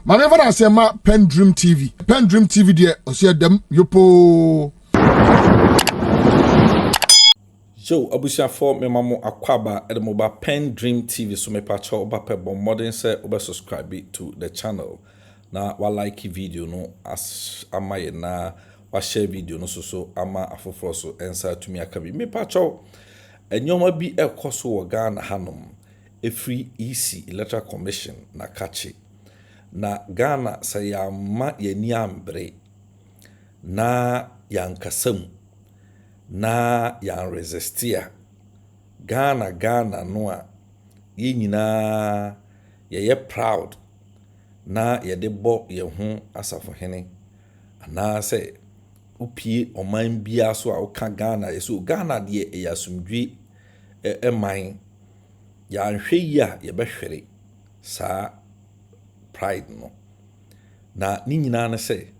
My never say ma PENDREAM TV. PENDREAM TV there. Osia dem yopo. Yo, abusia for me mamo akwaba at the mobile PENDREAM TV. So me pacha oba pe bon modern say oba subscribe to the channel. Na wa like video no as ama ye na wa share video no so ama afoforo so ensa to me akabi. Me pacha enyoma bi ekoso wo Ghana hanom. A free EC electoral commission na kachi. Na Ghana say ya ma ye niambre na yankasam na yan resistia Ghana noa ye nyina ye proud na ye de bo ye ho asafo hene ana say upie oman bia so a uka Ghana ye so Ghana de ye asumdwe man ya nhwe ya ye behwere sa pride no na ni nyina na say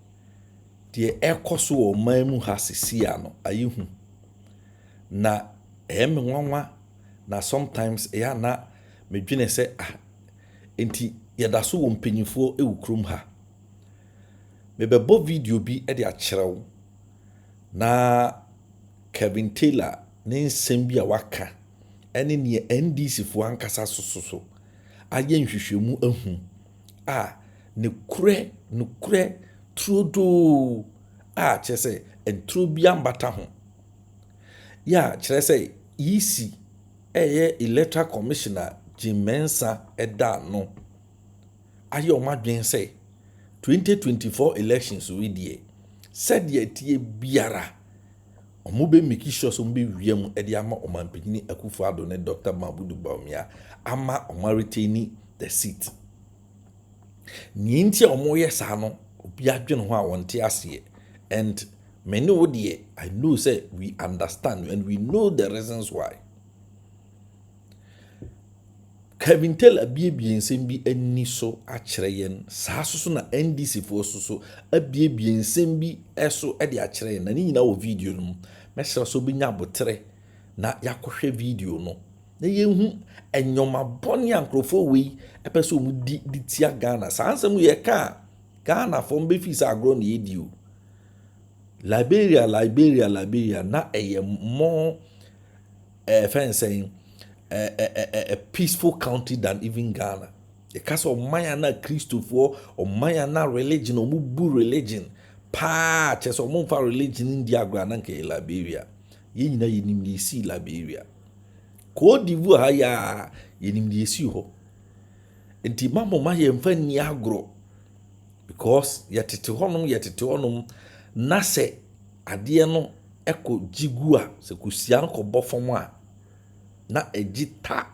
de ekoso o man mu ha sisia no ayehu na nwanwa na sometimes ya na medwene say enti yeda so wo mpanyifo ewukrom ha mebebo video bi e de akyerɛw na Kevin Taylor ne nsɛm bi a waka ene ne NDC fo ankasa so aye nhwehwemu ahu ne kure trudo kyerɛ entro bi ambata ho ya kyerɛ sɛ EC electoral commissioner Mensah eda no aye o madwen sɛ 2024 elections we die said ye tie biara omo be make sure so mbe wiem e ama omanpanyini Akufo-Addo ne Dr. Mabudu Bawumia ama omaretini the seat Ninti omo yesa no obi adwene ho a wonte ase and many odie I know say we understand and we know the reasons why Kevin Taylor abiebie nsem bi ani so akyere yen saa so na NDC fo so abiebie nsem bi eso e de akyere yen na ni nyina wo video no mesra so bi nya botere na yakohwe video no na yehu enyoma boni ankrofo we epeso mu di tia Ghana saa nsem ye ka Ghana from be fisa agro na yedio Liberia na more saying a peaceful country than even Ghana. The case of Mayana Christopher or Mayana religion or Mubu religion, chess or Monfa religion in Diagrananke Liberia. Yina yinim see Liberia. Cote d'Ivoire ya yinim see ho. And Timamo Mayam Fen Niagro because yetitohonum na se ade no eko jigua se kusia no ko bofom a na ejita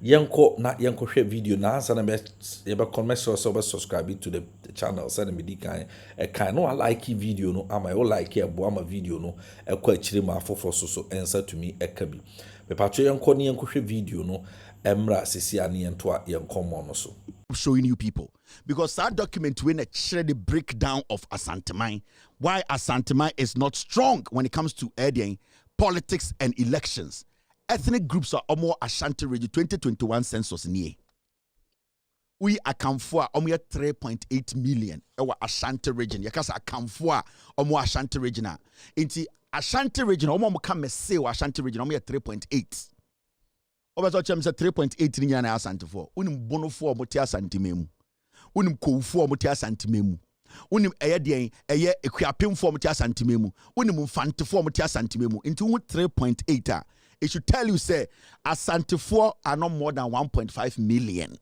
yenko hwe video na ansa na be comment so subscribe to the channel send me dikan kan no like video no ama you like e bo ama video no eko akire ma afofo so answer to me ekabi me patcho yenko ne hwe video no emra sisi ane yento a yenko mo no so showing you people because that document when share the breakdown of Asantewman, why Asantewman is not strong when it comes to adding politics and elections. Ethnic groups are more Ashanti region 2021 census near. We account for almost 3.8 million our Ashanti region. Yakasa account for almost Ashanti region. Inti Ashanti region almost come say Ashanti region almost 3.8. Obaso chem se 3.8 nya na Asante for. Unim bonofo omoti Asante memu. Unim kowfo omoti Asante memu. Unim eye ekuapemfo omoti Asante memu. Unim mfantefo omoti Asante memu. Into 3.8 it should tell you say Asante for are not more than 1.5 million.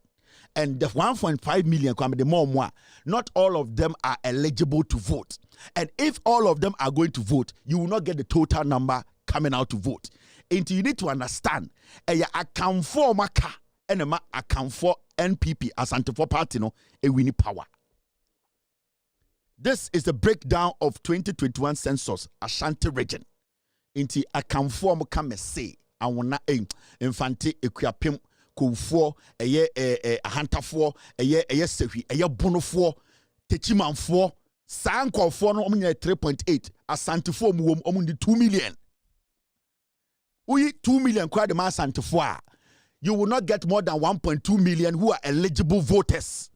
And the 1.5 million come the more. Not all of them are eligible to vote. And if all of them are going to vote, you will not get the total number coming out to vote. And you need to understand, account for Maka and account for NPP Asante for party no a winning power. This is the breakdown of 2021 census Ashanti region. Inti account for Maka say I wanna infante ekuapem kowfo ahantafo sehi bonofo techimanfo sankofo no omnya 3.8 Asantefo mu wom 2 million. We 2 million kwa de Asantefo a you will not get more than 1.2 million who are eligible voters.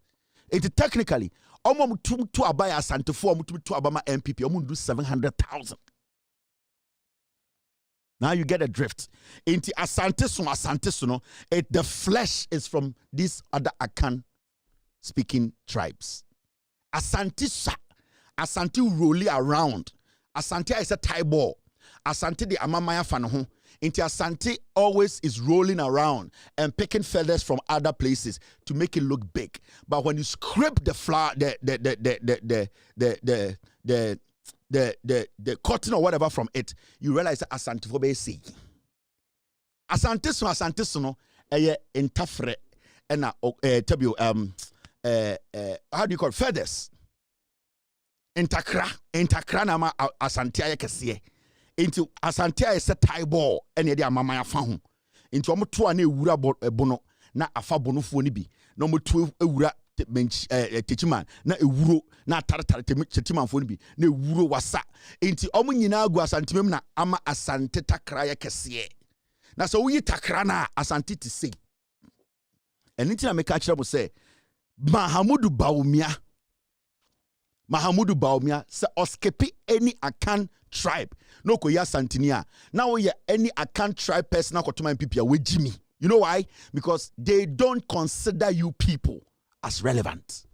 It technically, almost to abaya Asante for to Abama MPP, almost do 700,000. Now you get a drift. Into Asante no, the flesh is from these other Akan speaking tribes. Asante rolling around. Asante is a Thai ball. Asante the Amamaya fanaho. Into Asante always is rolling around and picking feathers from other places to make it look big. But when you scrape the flower, the cotton or whatever from it, you realize that Asante for be see. Asante no intafre and how do you call it? Feathers? Intakra na ma Asante ayekese. Into Asante is a Thai ball and the amama ya fa ho. Into omo to na ewura bono na afa bono fo ni bi. Na omo to ewura techiman na ewuro na taratara techiman fo ni bi. Na ewuro wasa. Into omo nyina agu Asante mem na ama Asante takra ya kese. Na so wuyi takra na Asante ti say. Enti na meka kire mo say Mahamudu Baumia say oskepi any Akan tribe. No koya Santinia. Now we any Akan tribe person na kotuma MPP we Jimmy. You know why? Because they don't consider you people as relevant.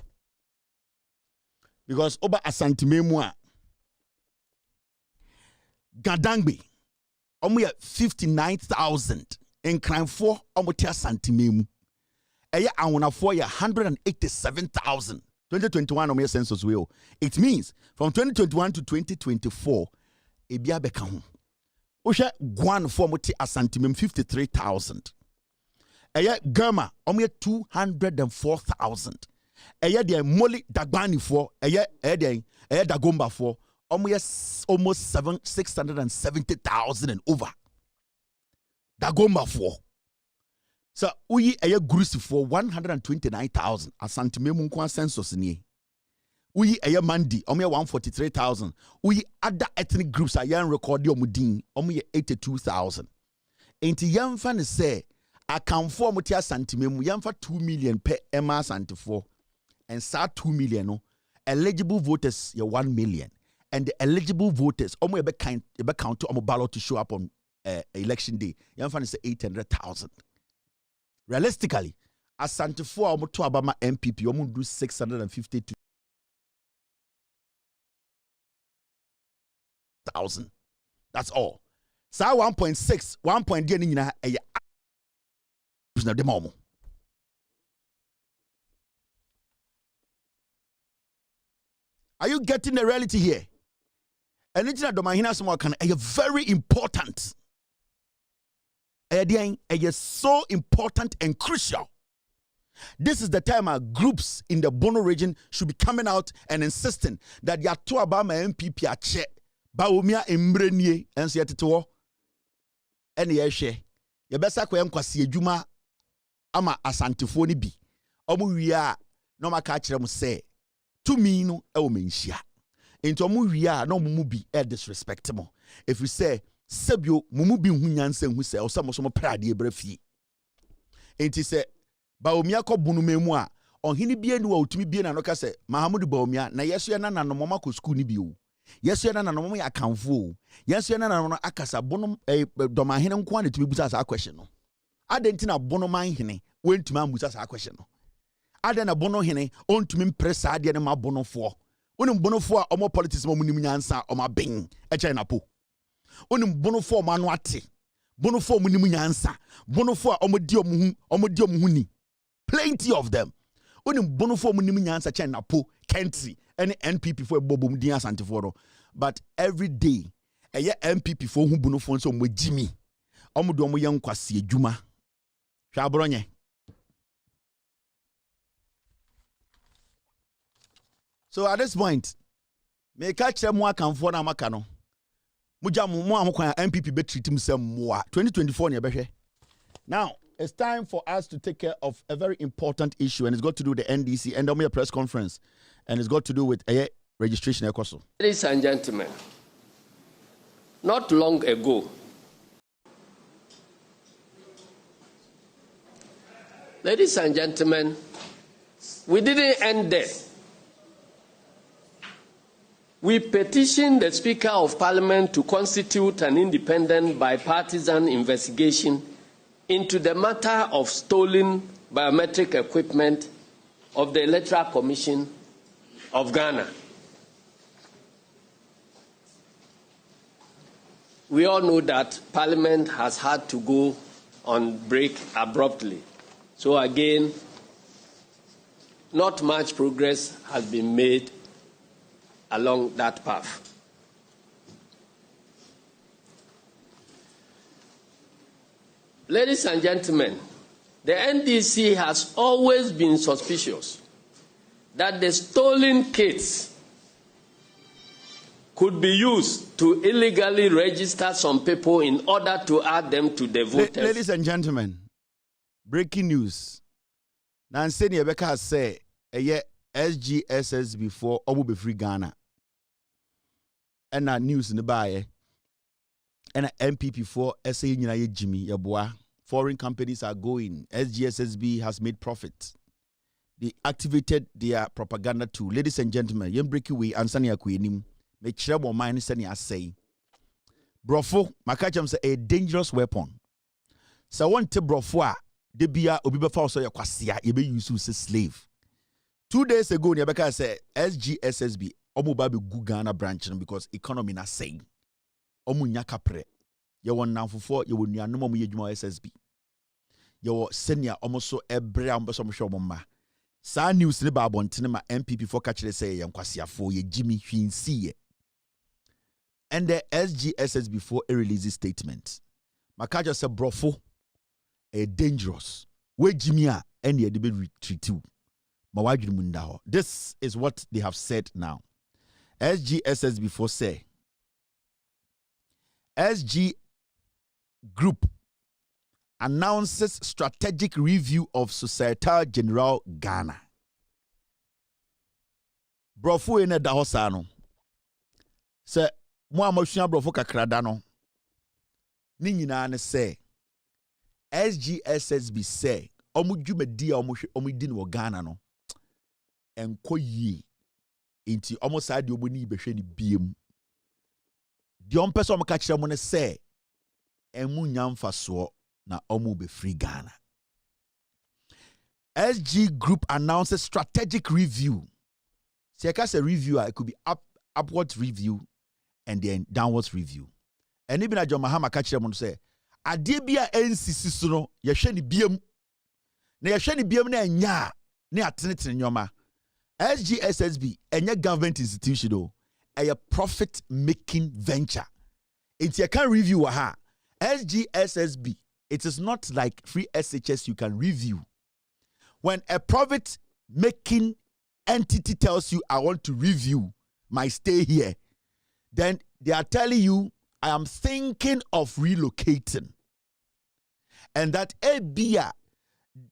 Because oba Asante memua Gadangbe omo ya 59,000 in crime for omo tia Asante memu. Eya anwona for ya 187,000. 2021 omo census will. It means from 2021 to 2024 ebia beka ho. Ohwe Gwan for mo ti Asante mem 53,000. Eya Gama omo 204,000. Eya de Moli Dagbani for eya Dagomba for omo almost 670,000 and over. Dagomba for so uyi eye grusi for 129,000 Asante memu kwa census ni. Uyi eye Mandi omo 143,000. Uyi other ethnic groups are yan record omudin omo 82,000. Enti yamfa ne say akamfo omo ti Asante memu yamfa 2 million per Emma Asante for and sa 2 million no eligible voters 1 million and the eligible voters omo ebe count omo ballot to show up on election day yamfa ne say 800,000. Realistically, Asante for omo to Abama MPP omo do 652,000. That's all. So 1.6, 1 point ni nyina eye na dem omo. Are you getting the reality here? And it's not domahina someone can very important. It is so important and crucial. This is the time our groups in the Bono region should be coming out and insisting that ya to Abama MPP a che Baumia embrenie and say to any yeshe. Ya besa kwa nkwasi adwuma ama Asantefo ni bi. Omo wia no maka kire mo say to me no e o menhia. Enti omo wia no mo bi e disrespectable. If we say Sebio mumu bi hu nyanse hu se osamo somo prade ebra fie enti se Baumia ko bunu memu a ohini bie ni wa otumi bie na no ka se Mahamudu Baumia na yeso ya na nanom ma ko school ni bi o yeso ya na nanom ya kanfo o yeso ya na nanom akasa bunu domahene nko na tumi busa sa question no adenti na bunu manhene wentumi amusa sa question no adena bunu hene ontumi mpresa ade ne ma bunu fo onim bunu fo a omo politics mo nim nyansa o ma ben e chai na po onim bono for manu ate bono for mu nimu nyansa bono for omodi omu ni plenty of them onim bono for mu nimu nyansa chen na po country any NPP for bobom din Asante for no but every day eye NPP for hu bono for so mo jimi omodo omo ye nkwase adwuma hwa abronye. So at this point me ka kire mo akanfo na maka no MPP be treat himself more 2024 ne behwe. Now it's time for us to take care of a very important issue and it's got to do with the NDC and a press conference and it's got to do with a registration. Ladies and gentlemen, not long ago Ladies and gentlemen, we didn't end there. We petitioned the Speaker of Parliament to constitute an independent bipartisan investigation into the matter of stolen biometric equipment of the Electoral Commission of Ghana. We all know that Parliament has had to go on break abruptly. So again, not much progress has been made along that path. Ladies and gentlemen, the NDC has always been suspicious that the stolen kits could be used to illegally register some people in order to add them to the voters. Ladies and gentlemen, breaking news. Nanseni Ebeka has said, SGSS before Obu be free Ghana. And that news in the buy. And MPP for SA United Jimmy Yaboa. Foreign companies are going. SGSSB has made profit. They activated their propaganda tool. Ladies and gentlemen, yem break away ansani akwenim. Me chere mo mind sani asay. Brofo, makacham say a dangerous weapon. So one te brofo a de bia obi be fa so yakwasia ye be use as a slave. 2 days ago, Nyabeka said SGSSB omo ba be gu Ghana branch because economy na say. Omo nyaka pre. Ye won nanfofo ye won nuanom omo ye dwuma SSB. Ye wo senior omo so ebre am so mo hwe omo ma. Sa news ne ba abontene ma MPP for catch say ye nkwasiafo ye Jimmy Hwinsi ye. And the SGSS before a release statement. Makaja said brofo a dangerous. We Jimmy a and ye debe retreat. This is what they have said now. SGSS before say SG Group announces strategic review of Société Générale Ghana. Brofo ene da hosano. Se mo amosua brofo kakrada no. Ni nyina ne se SGSSB say omu dwumadi a omu di no Ghana no. Enko yi inti omo saadi omo ni behwe ni biem. Di on person ka kire mo ne se emu nyamfa so na omo be free Ghana. SG Group announces strategic review. See, I say review, it could be upward review and then downwards review. And even a John Mahama catch them on say, Adebia NCC suno, yasheni biem. Na yasheni biem na nya, ne atenete nyoma. SGSSB, enya government institution do, a profit-making venture. It's you can review aha. SGSSB, it is not like free SHS you can review. When a profit-making entity tells you, I want to review my stay here, then they are telling you, I am thinking of relocating. And that ABIA,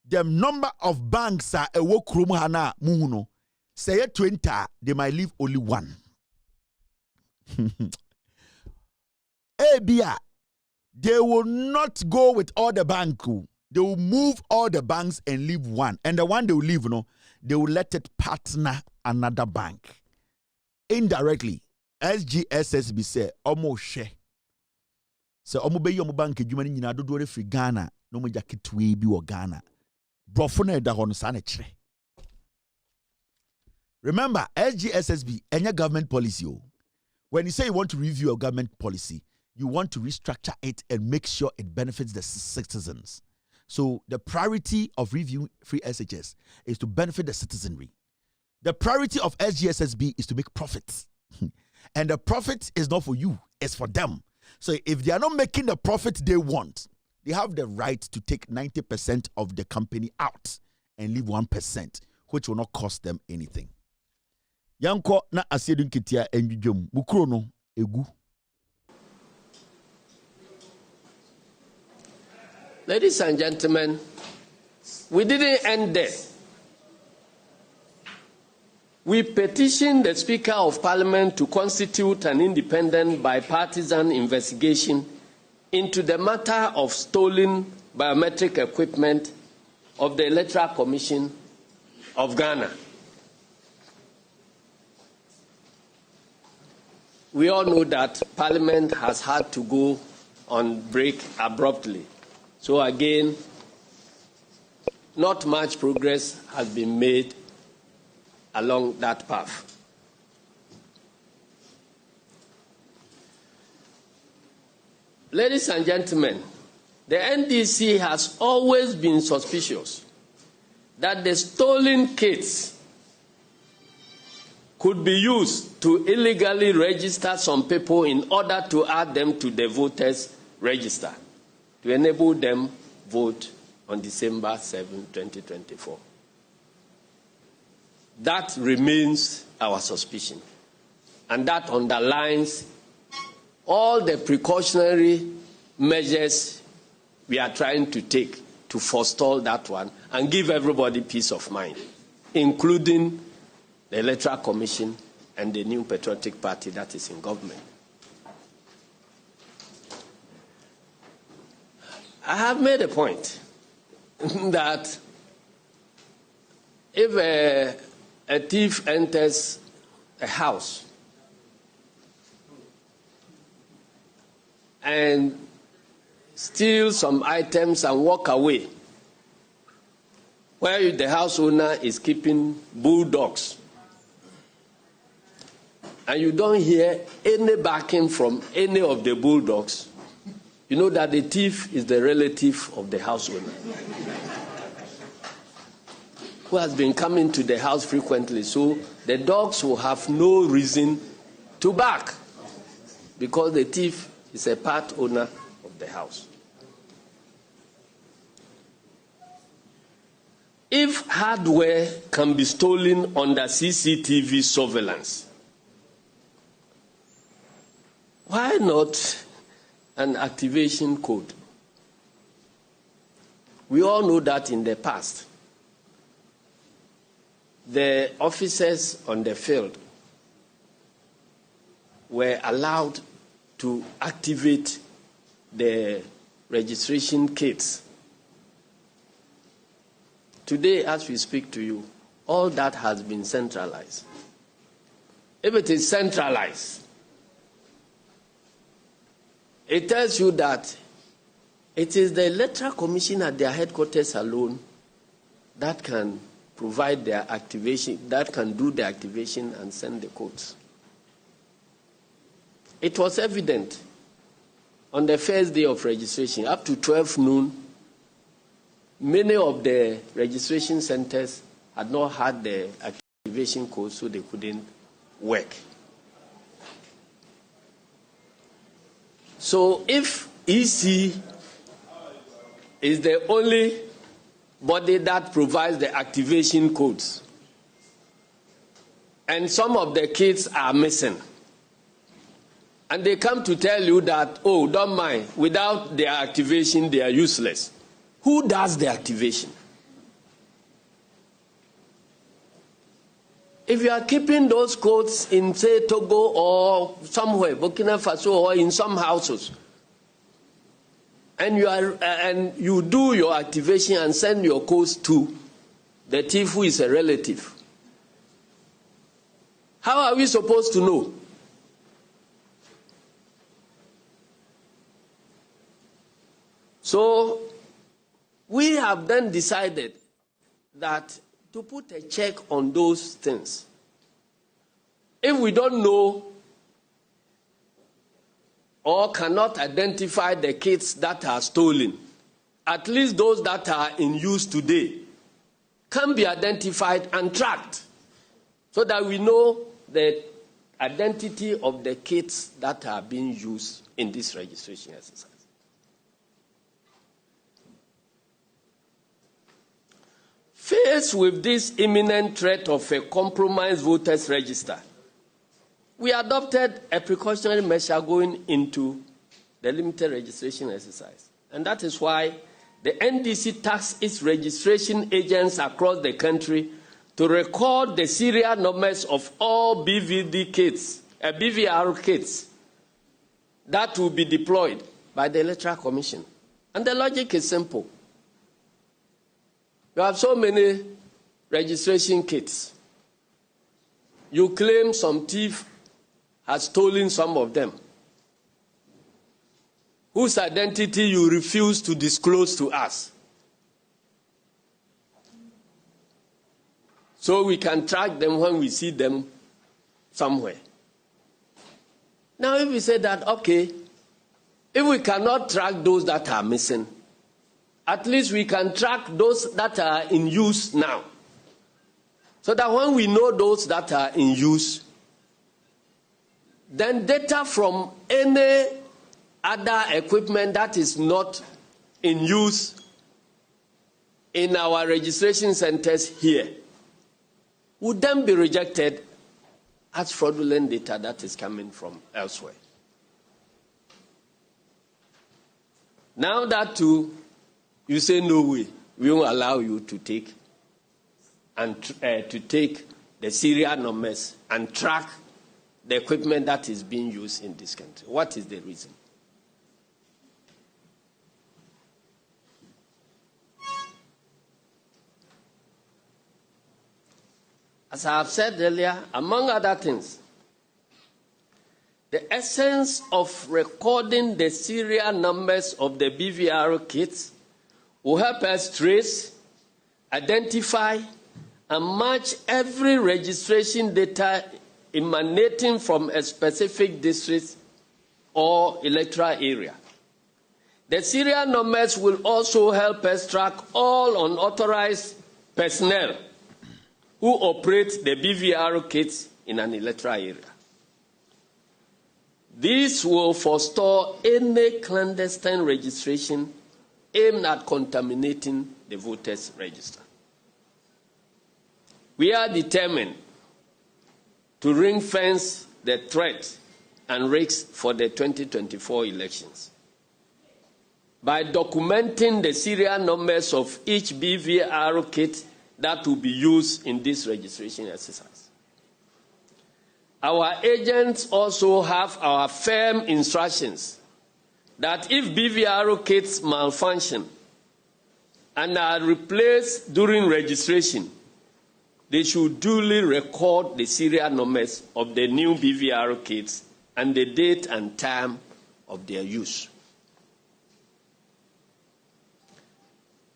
the number of banks are a wokrum hana muhuno. Say 20, they might leave only one. ABIA, they will not go with all the banks. They will move all the banks and leave one. And the one they will leave, they will let it partner another bank. Indirectly, SGSSB say, Omo she. So, Omo be yomo bank, jumani nyina do free Ghana, no mo jakitwe bi wo Ghana. Brofone da hono sa na kire. Remember, SGSSB, any government policy. When you say you want to review a government policy, you want to restructure it and make sure it benefits the citizens. So the priority of reviewing free SHS is to benefit the citizenry. The priority of SGSSB is to make profits. And the profit is not for you, it's for them. So if they are not making the profit they want, they have the right to take 90% of the company out and leave 1%, which will not cost them anything. Yanko na asiedun kitia enjujum bukuro no egu. Ladies and gentlemen, we didn't end there. We petitioned the Speaker of Parliament to constitute an independent bipartisan investigation into the matter of stolen biometric equipment of the Electoral Commission of Ghana. We all know that Parliament has had to go on break abruptly. So again, not much progress has been made along that path. Ladies and gentlemen, the NDC has always been suspicious that the stolen kits could be used to illegally register some people in order to add them to the voters' register to enable them vote on December 7, 2024. That remains our suspicion, and that underlines all the precautionary measures we are trying to take to forestall that one and give everybody peace of mind, including the Electoral Commission and the New Patriotic Party that is in government. I have made a point that if a thief enters a house and steals some items and walk away, where the house owner is keeping bulldogs, and you don't hear any barking from any of the bulldogs, you know that the thief is the relative of the house owner, who has been coming to the house frequently. So the dogs will have no reason to bark because the thief is a part owner of the house. If hardware can be stolen under CCTV surveillance, why not an activation code? We all know that in the past, the officers on the field were allowed to activate the registration kits. Today, as we speak to you, all that has been centralized. If it is centralized, it tells you that it is the Electoral Commission at their headquarters alone that can provide their activation, that can do the activation and send the codes. It was evident on the first day of registration, up to 12 noon, many of the registration centers had not had the activation code, so they couldn't work. So if EC is the only body that provides the activation codes, and some of the kids are missing, and they come to tell you that, oh, don't mind, without their activation, they are useless. Who does the activation? If you are keeping those codes in, say, Togo or somewhere, Burkina Faso, or in some houses, and you do your activation and send your codes to the thief who is a relative, how are we supposed to know? So we have then decided that to put a check on those things, if we don't know or cannot identify the kits that are stolen, at least those that are in use today can be identified and tracked so that we know the identity of the kits that are being used in this registration exercise. Faced with this imminent threat of a compromised voters' register, we adopted a precautionary measure going into the limited registration exercise. And that is why the NDC tasked its registration agents across the country to record the serial numbers of all BVR kits that will be deployed by the Electoral Commission. And the logic is simple. You have so many registration kits. You claim some thief has stolen some of them, whose identity you refuse to disclose to us, so we can track them when we see them somewhere. Now, if we say that, okay, if we cannot track those that are missing, at least we can track those that are in use now, so that when we know those that are in use, then data from any other equipment that is not in use in our registration centers here would then be rejected as fraudulent data that is coming from elsewhere. Now that too, you say no way, we won't allow you to take the serial numbers and track the equipment that is being used in this country. What is the reason? As I have said earlier, among other things, the essence of recording the serial numbers of the BVR kits will help us trace, identify, and match every registration data emanating from a specific district or electoral area. The serial numbers will also help us track all unauthorized personnel who operate the BVR kits in an electoral area. This will forestall any clandestine registration aimed at contaminating the voters' register. We are determined to ring-fence the threat and risks for the 2024 elections by documenting the serial numbers of each BVR kit that will be used in this registration exercise. Our agents also have our firm instructions that if BVR kits malfunction and are replaced during registration, they should duly record the serial numbers of the new BVR kits and the date and time of their use.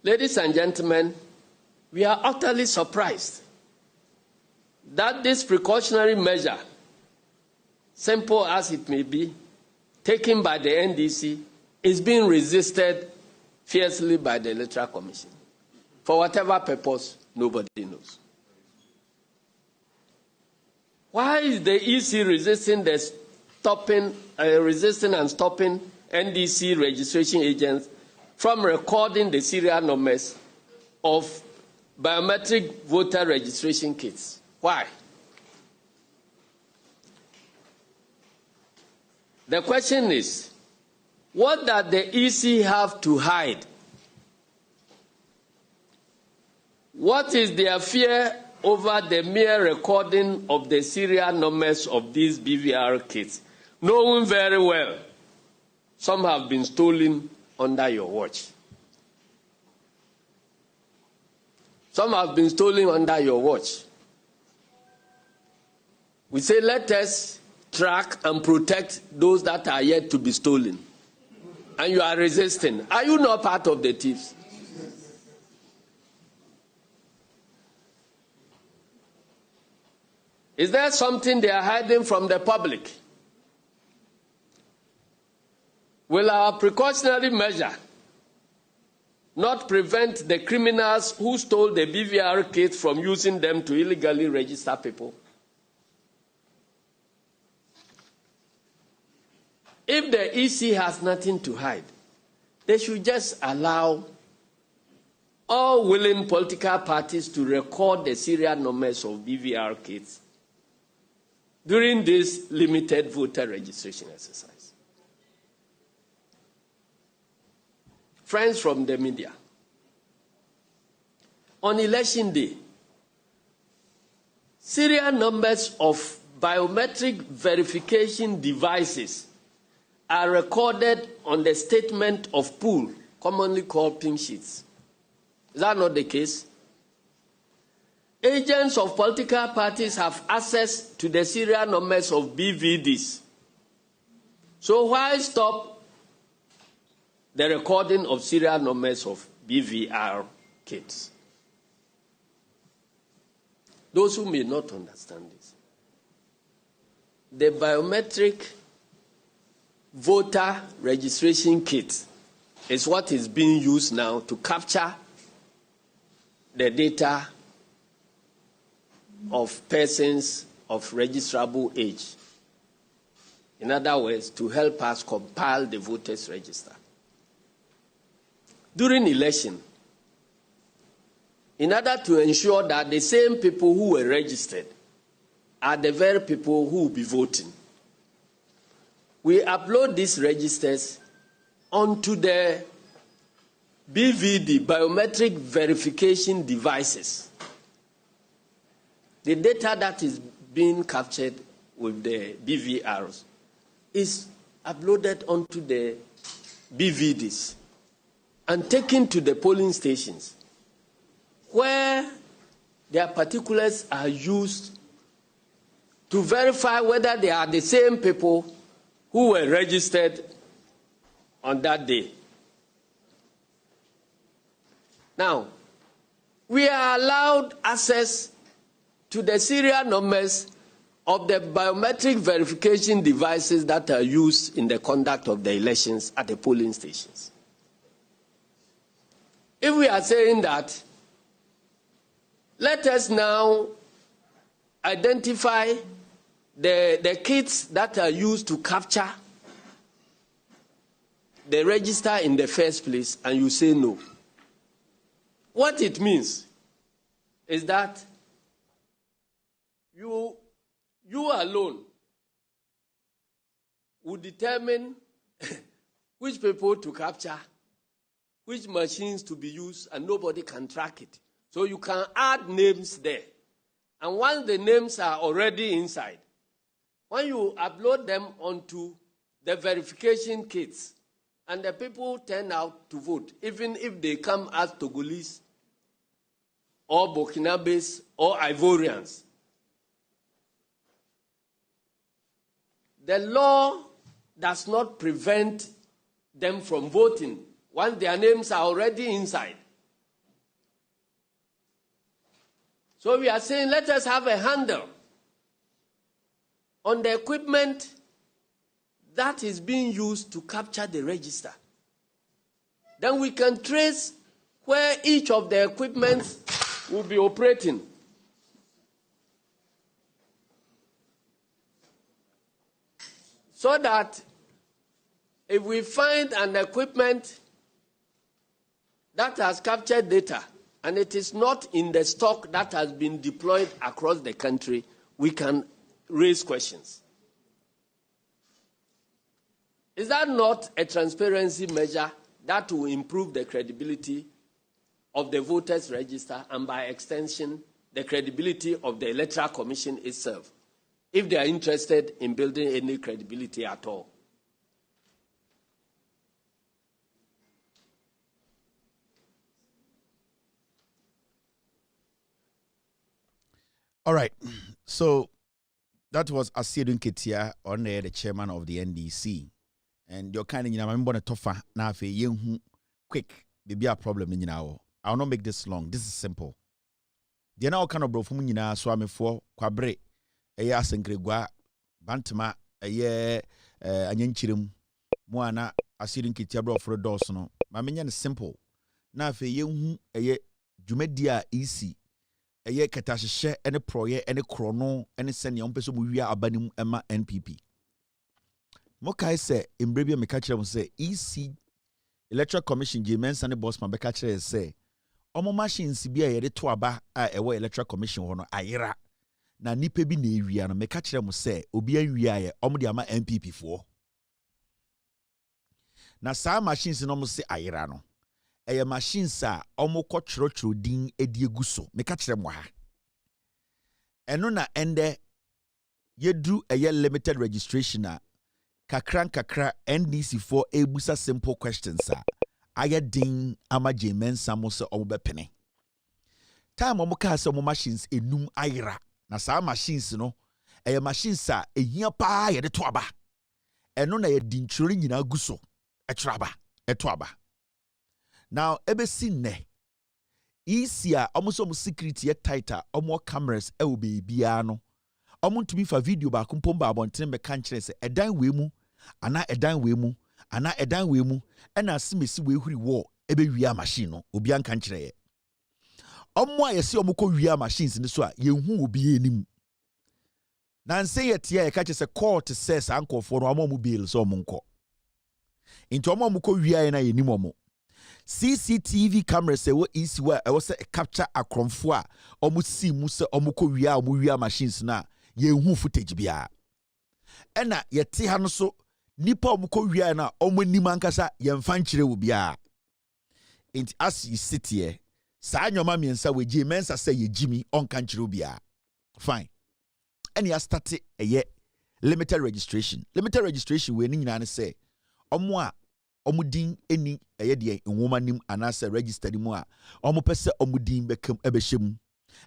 Ladies and gentlemen, we are utterly surprised that this precautionary measure, simple as it may be, taken by the NDC, is being resisted fiercely by the Electoral Commission. For whatever purpose, nobody knows. Why is the EC resisting and stopping NDC registration agents from recording the serial numbers of biometric voter registration kits? Why? The question is, what does the EC have to hide? What is their fear over the mere recording of the serial numbers of these BVR kits, knowing very well some have been stolen under your watch? Some have been stolen under your watch. We say, let us track and protect those that are yet to be stolen. And you are resisting. Are you not part of the thieves? Is there something they are hiding from the public? Will our precautionary measure not prevent the criminals who stole the BVR kits from using them to illegally register people? If the EC has nothing to hide, they should just allow all willing political parties to record the serial numbers of BVR kits during this limited voter registration exercise. Friends from the media, on election day, serial numbers of biometric verification devices are recorded on the statement of pool, commonly called pink sheets. Is that not the case? Agents of political parties have access to the serial numbers of BVDs. So why stop the recording of serial numbers of BVR kits? Those who may not understand this, the biometric voter registration kit is what is being used now to capture the data of persons of registrable age. In other words, to help us compile the voters' register. During election, in order to ensure that the same people who were registered are the very people who will be voting, we upload these registers onto the BVD, biometric verification devices. The data that is being captured with the BVRs is uploaded onto the BVDs and taken to the polling stations, where their particulars are used to verify whether they are the same people who were registered on that day. Now, we are allowed access to the serial numbers of the biometric verification devices that are used in the conduct of the elections at the polling stations. If we are saying that, let us now identify the kits that are used to capture the register in the first place, and you say no. What it means is that you alone will determine which people to capture, which machines to be used, and nobody can track it. So you can add names there. And once the names are already inside, when you upload them onto the verification kits, and the people turn out to vote, even if they come as Togolese, or Burkinabes, or Ivorians, the law does not prevent them from voting once their names are already inside. So we are saying, let us have a handle on the equipment that is being used to capture the register. Then we can trace where each of the equipments will be operating. So that if we find an equipment that has captured data and it is not in the stock that has been deployed across the country, we can raise questions. Is that not a transparency measure that will improve the credibility of the voters' register and, by extension, the credibility of the Electoral Commission itself, if they are interested in building any credibility at all? All right. So that was Asiedun Ketia, on the chairman of the NDC. And you're kind of, I'm going to tofa na fe yenhu quick. Maybe a problem in now. I'll not make this long. This is simple. The now kind of bro from yina swami for kwabre eya senkregwa bantama eye anyenchirim moana Asiedun Ketia bro for dos no. Ma menya simple. Na fe yenhu eye dwumadia easy. Eye katahye ene proye ene krono ene sene ompeso mu wia abanim ema NPP. Mokai se imbrebia meka kire mo se EC Electoral Commission je Mensah ne bossman beka kire se omo machines bia ye de to aba a ewo Electoral Commission ho no ayera na nipa bi na ewia no meka kire mo se obi anwia ye omo de ama NPP fo na saa machines no mo se ayera no eye machines a omo kɔ kyerɛkyerɛ din edi eguso meka kire mo ha eno na ende yedu eye limited registration a kakra NDC for ebusa simple questions ayɛ den ama gye Mensah mo sɛ ɔmo bɛpene. Time ɔmo kaa sɛ ɔmo machines enum ayera. Na saa machines no ɛyɛ machines a ehia paa yɛde to aba. Ɛno na yɛdi ntwerɛ nyinaa gu so ɛtwerɛ aba ɛto aba. Now ebesi nnɛ easy a ɔmo so ɔmo security yɛ tight a ɔmo cameras ɛwɔ beebiara no ɔmo ntumi fa video baako mpom ba abɔnten bɛka nkyerɛ sɛ ɛdan wei mu ana ɛdan wei mu ana ɛdan wei mu ɛna asemesi wei huri wɔ ɛbɛwia machine no obi anka nkyerɛ yɛ. Ɔmo a yɛsi ɔmo kɔ wia machines ne so a yɛnhu obi anim. Na nse yɛ tia yɛka kyerɛ sɛ court says saa nkɔfoɔ no ɔmo bail sɛ ɔmo nkɔ. Nti ɔmo kɔ wia yɛ na yɛnim ɔmo. CCTV cameras ɛwɔ east where ɛwɔ sɛ capture akrɔmfo a ɔmo si mu sɛ ɔmo kɔ wia ɔmo wia machines na yɛnhu footage biara. Ɛna yɛte ha no so nipa ɔmo kɔ wia na ɔmo nim ankasa yɛmfa nkyerɛ wo biara. Nti as you sit here saa nyoma miensa we gye Mensah sɛ ye jimi ɔnka nkyerɛ wo biara. Fine. Ɛne ya start ɛyɛ limited registration. Limited registration we ni nyina ne sɛ ɔmo a ɔmo din eni ɛyɛ deɛ nwoma nim anase register mu a ɔmo pɛ sɛ ɔmo din bɛkam ɛbɛhyɛ mu.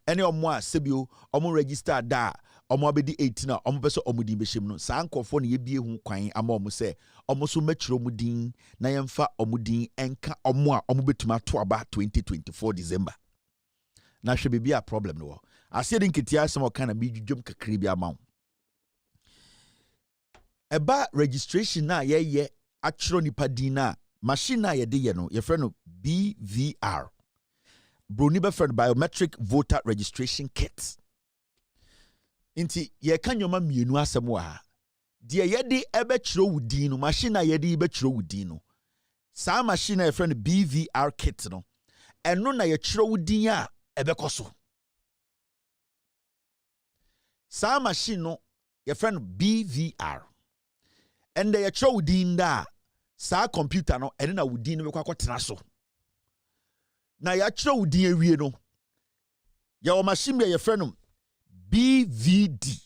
Ɛne ɔmo a sebio ɔmo register da ɔmo abɛdi 18 a ɔmo pɛ sɛ ɔmo din bɛhyɛ mu no saa nkɔfo ne yɛbie hu kwan ama ɔmo sɛ ɔmo so mɛkyerɛ ɔmo din na yɛmfa ɔmo din ɛnka ɔmo a ɔmo bɛtuma to aba 2024 December. Na hwɛ baabi a problem no wɔ. Aseɛ de nketea asɛm ɔka na midwudwom kakra bi ama wo. Ɛba registration na yɛyɛ akyerɛ nipa din na machine na yɛde yɛ no yɛfrɛ no BVR. Broni bɛfrɛ biometric voter registration kit. Inti yɛka nyoma mmienu asɛm wɔ ha. Deɛ yɛde ɛbɛkyerɛ wo din no machine na yɛde bɛkyerɛ wo din no. Saa machine na yɛfrɛ no BVR kit no. Ɛno na yɛkyerɛ wo din a ɛbɛkɔ so. Saa machine no yɛfrɛ no BVR. And they yɛkyerɛ wo din da saa computer no ɛne na wo din no bɛkɔ akɔtena so. Na yɛkyerɛ wo din awie no yɛwɔ machine bi yɛfrɛ no BVD.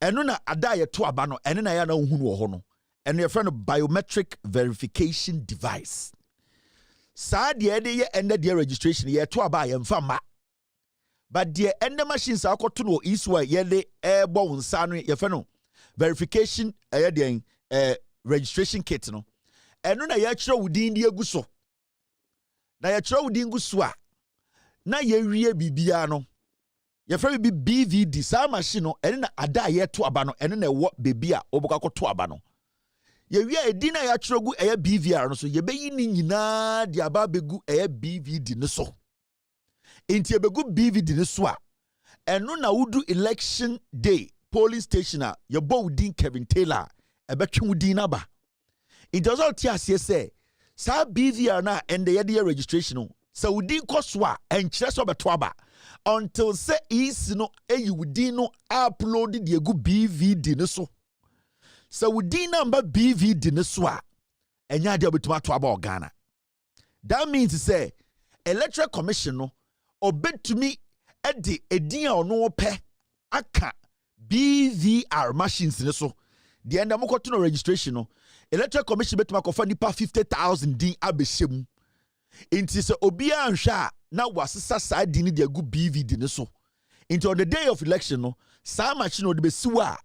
Ɛno na ada yɛto aba no ɛne na yɛ na wohu no wɔ hɔ no. Ɛno yɛfrɛ no biometric verification device. Saa deɛ ɛde yɛ ɛnɛ deɛ registration yɛto aba a yɛmfa ma. But deɛ ɛnɛ machine saa akɔto no wɔ iswa yɛde ɛbɔ wo nsa no yɛfrɛ no verification registration kit no. Ɛno na yɛkyerɛ wo din die gu so. Na yɛkyerɛ wo din gu so a na yɛwie bibia no. Yɛfrɛ bi BVD saa machine no ɛne na ada yɛto aba no ɛne na ɛwɔ bebi a obɔkɔ akɔto aba no. Yɛwie edin na yɛkyerɛ gu ɛyɛ BVR no so yɛbɛyi ni nyinaa de aba begu ɛyɛ BVD no so. Enti yɛbɛgu BVD no so a ɛno na wodu election day polling station a yɛbɔ wo din Kevin Taylor ɛbɛtwe wo din naba. It does not tell us say saa BVR na and the yɛde registration no sɛ wo din kɔ so a ɛnkyerɛ sɛ ɔbɛto aba until sɛ isi no ɛyi wo din no upload de egu BVD no so. Sɛ wo din number BVD no so a ɛnya de obetuma to aba Ghana. That means say electoral commission no obetumi ɛde edin a ɔno pɛ aka BVR machines ne so. The end of no registration no electoral commission betuma kofa nipa 50,000 din abɛhyɛm. Inti se obia nhwa na wasesa saa din de agu BVD ne so. Inti on the day of election no saa machine no de besiwa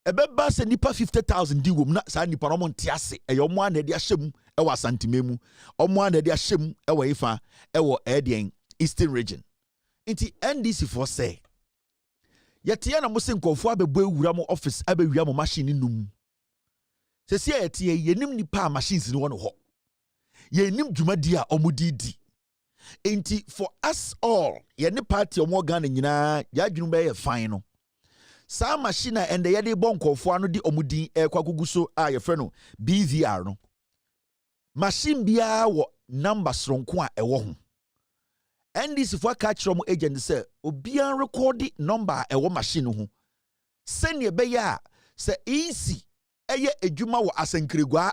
ɛbɛba se nipa 50,000 din wom na saa nipa no monte ase ɛyɛ ɔmo ana de ahyɛm ɛwɔ asantememu ɔmo ana de ahyɛm ɛwɔ ifa ɛwɔ ɛdeɛn Eastern region. Inti NDC for say yɛte na mo se nkɔfo abɛbɔ ewura mo office abɛwia mo machine num. Sɛsi yɛte yɛnim nipa machines ni wɔ no hɔ. Yɛnim dwumadi a ɔmo didi. Enti for us all yɛne party ɔmo Ghana nyinaa yɛadwunu bɛyɛ fine no. Saa machine a ɛnde yɛde bɔ nkɔfo ano di ɔmo din ɛkɔ agugu so a yɛfrɛ no BVR no. Machine biara wɔ number soronko a ɛwɔ ho. NDC for catch from agent say obian record number ɛwɔ machine ho. Sɛnea ɛbɛyɛ a sɛ easy ɛyɛ adwuma wɔ Asankregua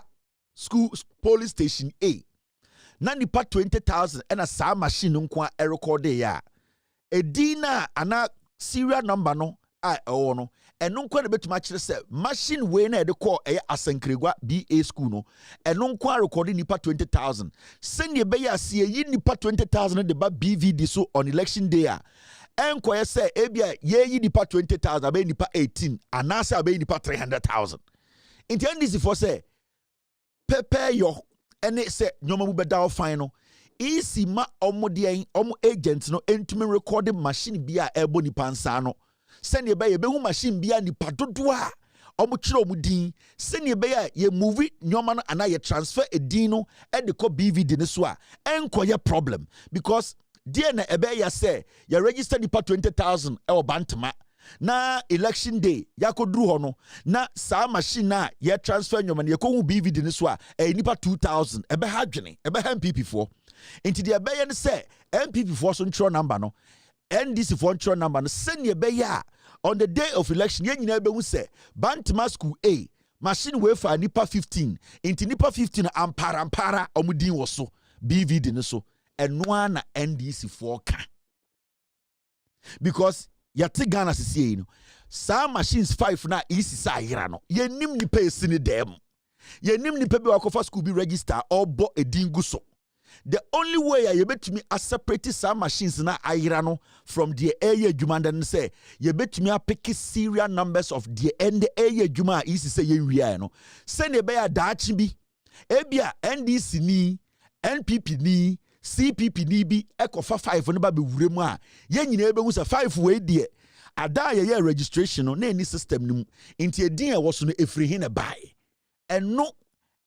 school police station A. Na nipa 20,000 ɛna saa machine nko a ɛrecord ya. Edina ana serial number no a ɛwɔ no ɛno nkwa na betuma kyerɛ sɛ machine way na ɛde kɔ ɛyɛ asankregwa BA school no ɛno nkwa recording nipa 20,000 sɛnea ɛbɛyɛ ase yi nipa 20,000 de ba BVD so on election day a ɛnkɔyɛ sɛ ebia yɛyi nipa 20,000 abɛyɛ nipa 18 anaasɛ abɛyɛ nipa 300,000 nti NDC for sɛ prepare your ɛne sɛ nyɔma mu bɛda ɔfan no isi ma ɔmo deɛn ɔmo agent no entumi recording machine bi a ɛbɔ nipa nsa no sɛnea ɛbɛyɛ yɛbɛhu machine bi a nipa dodoɔ a ɔmo kyerɛ ɔmo din sɛnea ɛbɛyɛ yɛ movie nyɔma no anaa yɛ transfer edin no ɛde kɔ BVD ne so a ɛnkɔyɛ problem because deɛ na ɛbɛyɛ sɛ yɛ register nipa 20,000 ɛwɔ bantama na election day yakoduru hɔ no na saa machine na yɛ transfer nyɔma no yɛkɔhu BVD ne so a ɛyɛ nipa 2,000 ɛbɛha adwene ɛbɛha MPP foɔ nti deɛ ɛbɛyɛ ne sɛ MPP foɔ so ntwerɛ number no NDC foɔ ntwerɛ number no sɛnea ɛbɛyɛ a on the day of election yɛn nyinaa bɛhu sɛ bantama school A machine wei fa nipa 15 nti nipa 15 ampara ɔmo din wɔ so BVD ne so ɛnoa na NDC foɔ ka because yɛte Ghana sisi yi no saa machines 5 na isi sa ayera no yɛnim nipa esi ne dɛm yɛnim nipa bi wakɔfa school bi register ɔbɔ edin gu so the only way a yɛbɛtumi a separate saa machines na ayera no from the ɛyɛ adwuma dan sɛ yɛbɛtumi a pick serial numbers of the end ɛyɛ adwuma a isi sɛ yɛnwia no sɛnea ɛbɛyɛ daakye bi ebia NDC ni NPP ni CPP ni bi ekofa 5 no ba bewure mu a ye nyina ebehu se 5 we die ada ye registration no na any system no nti edin e wo so no efiri hin na bai eno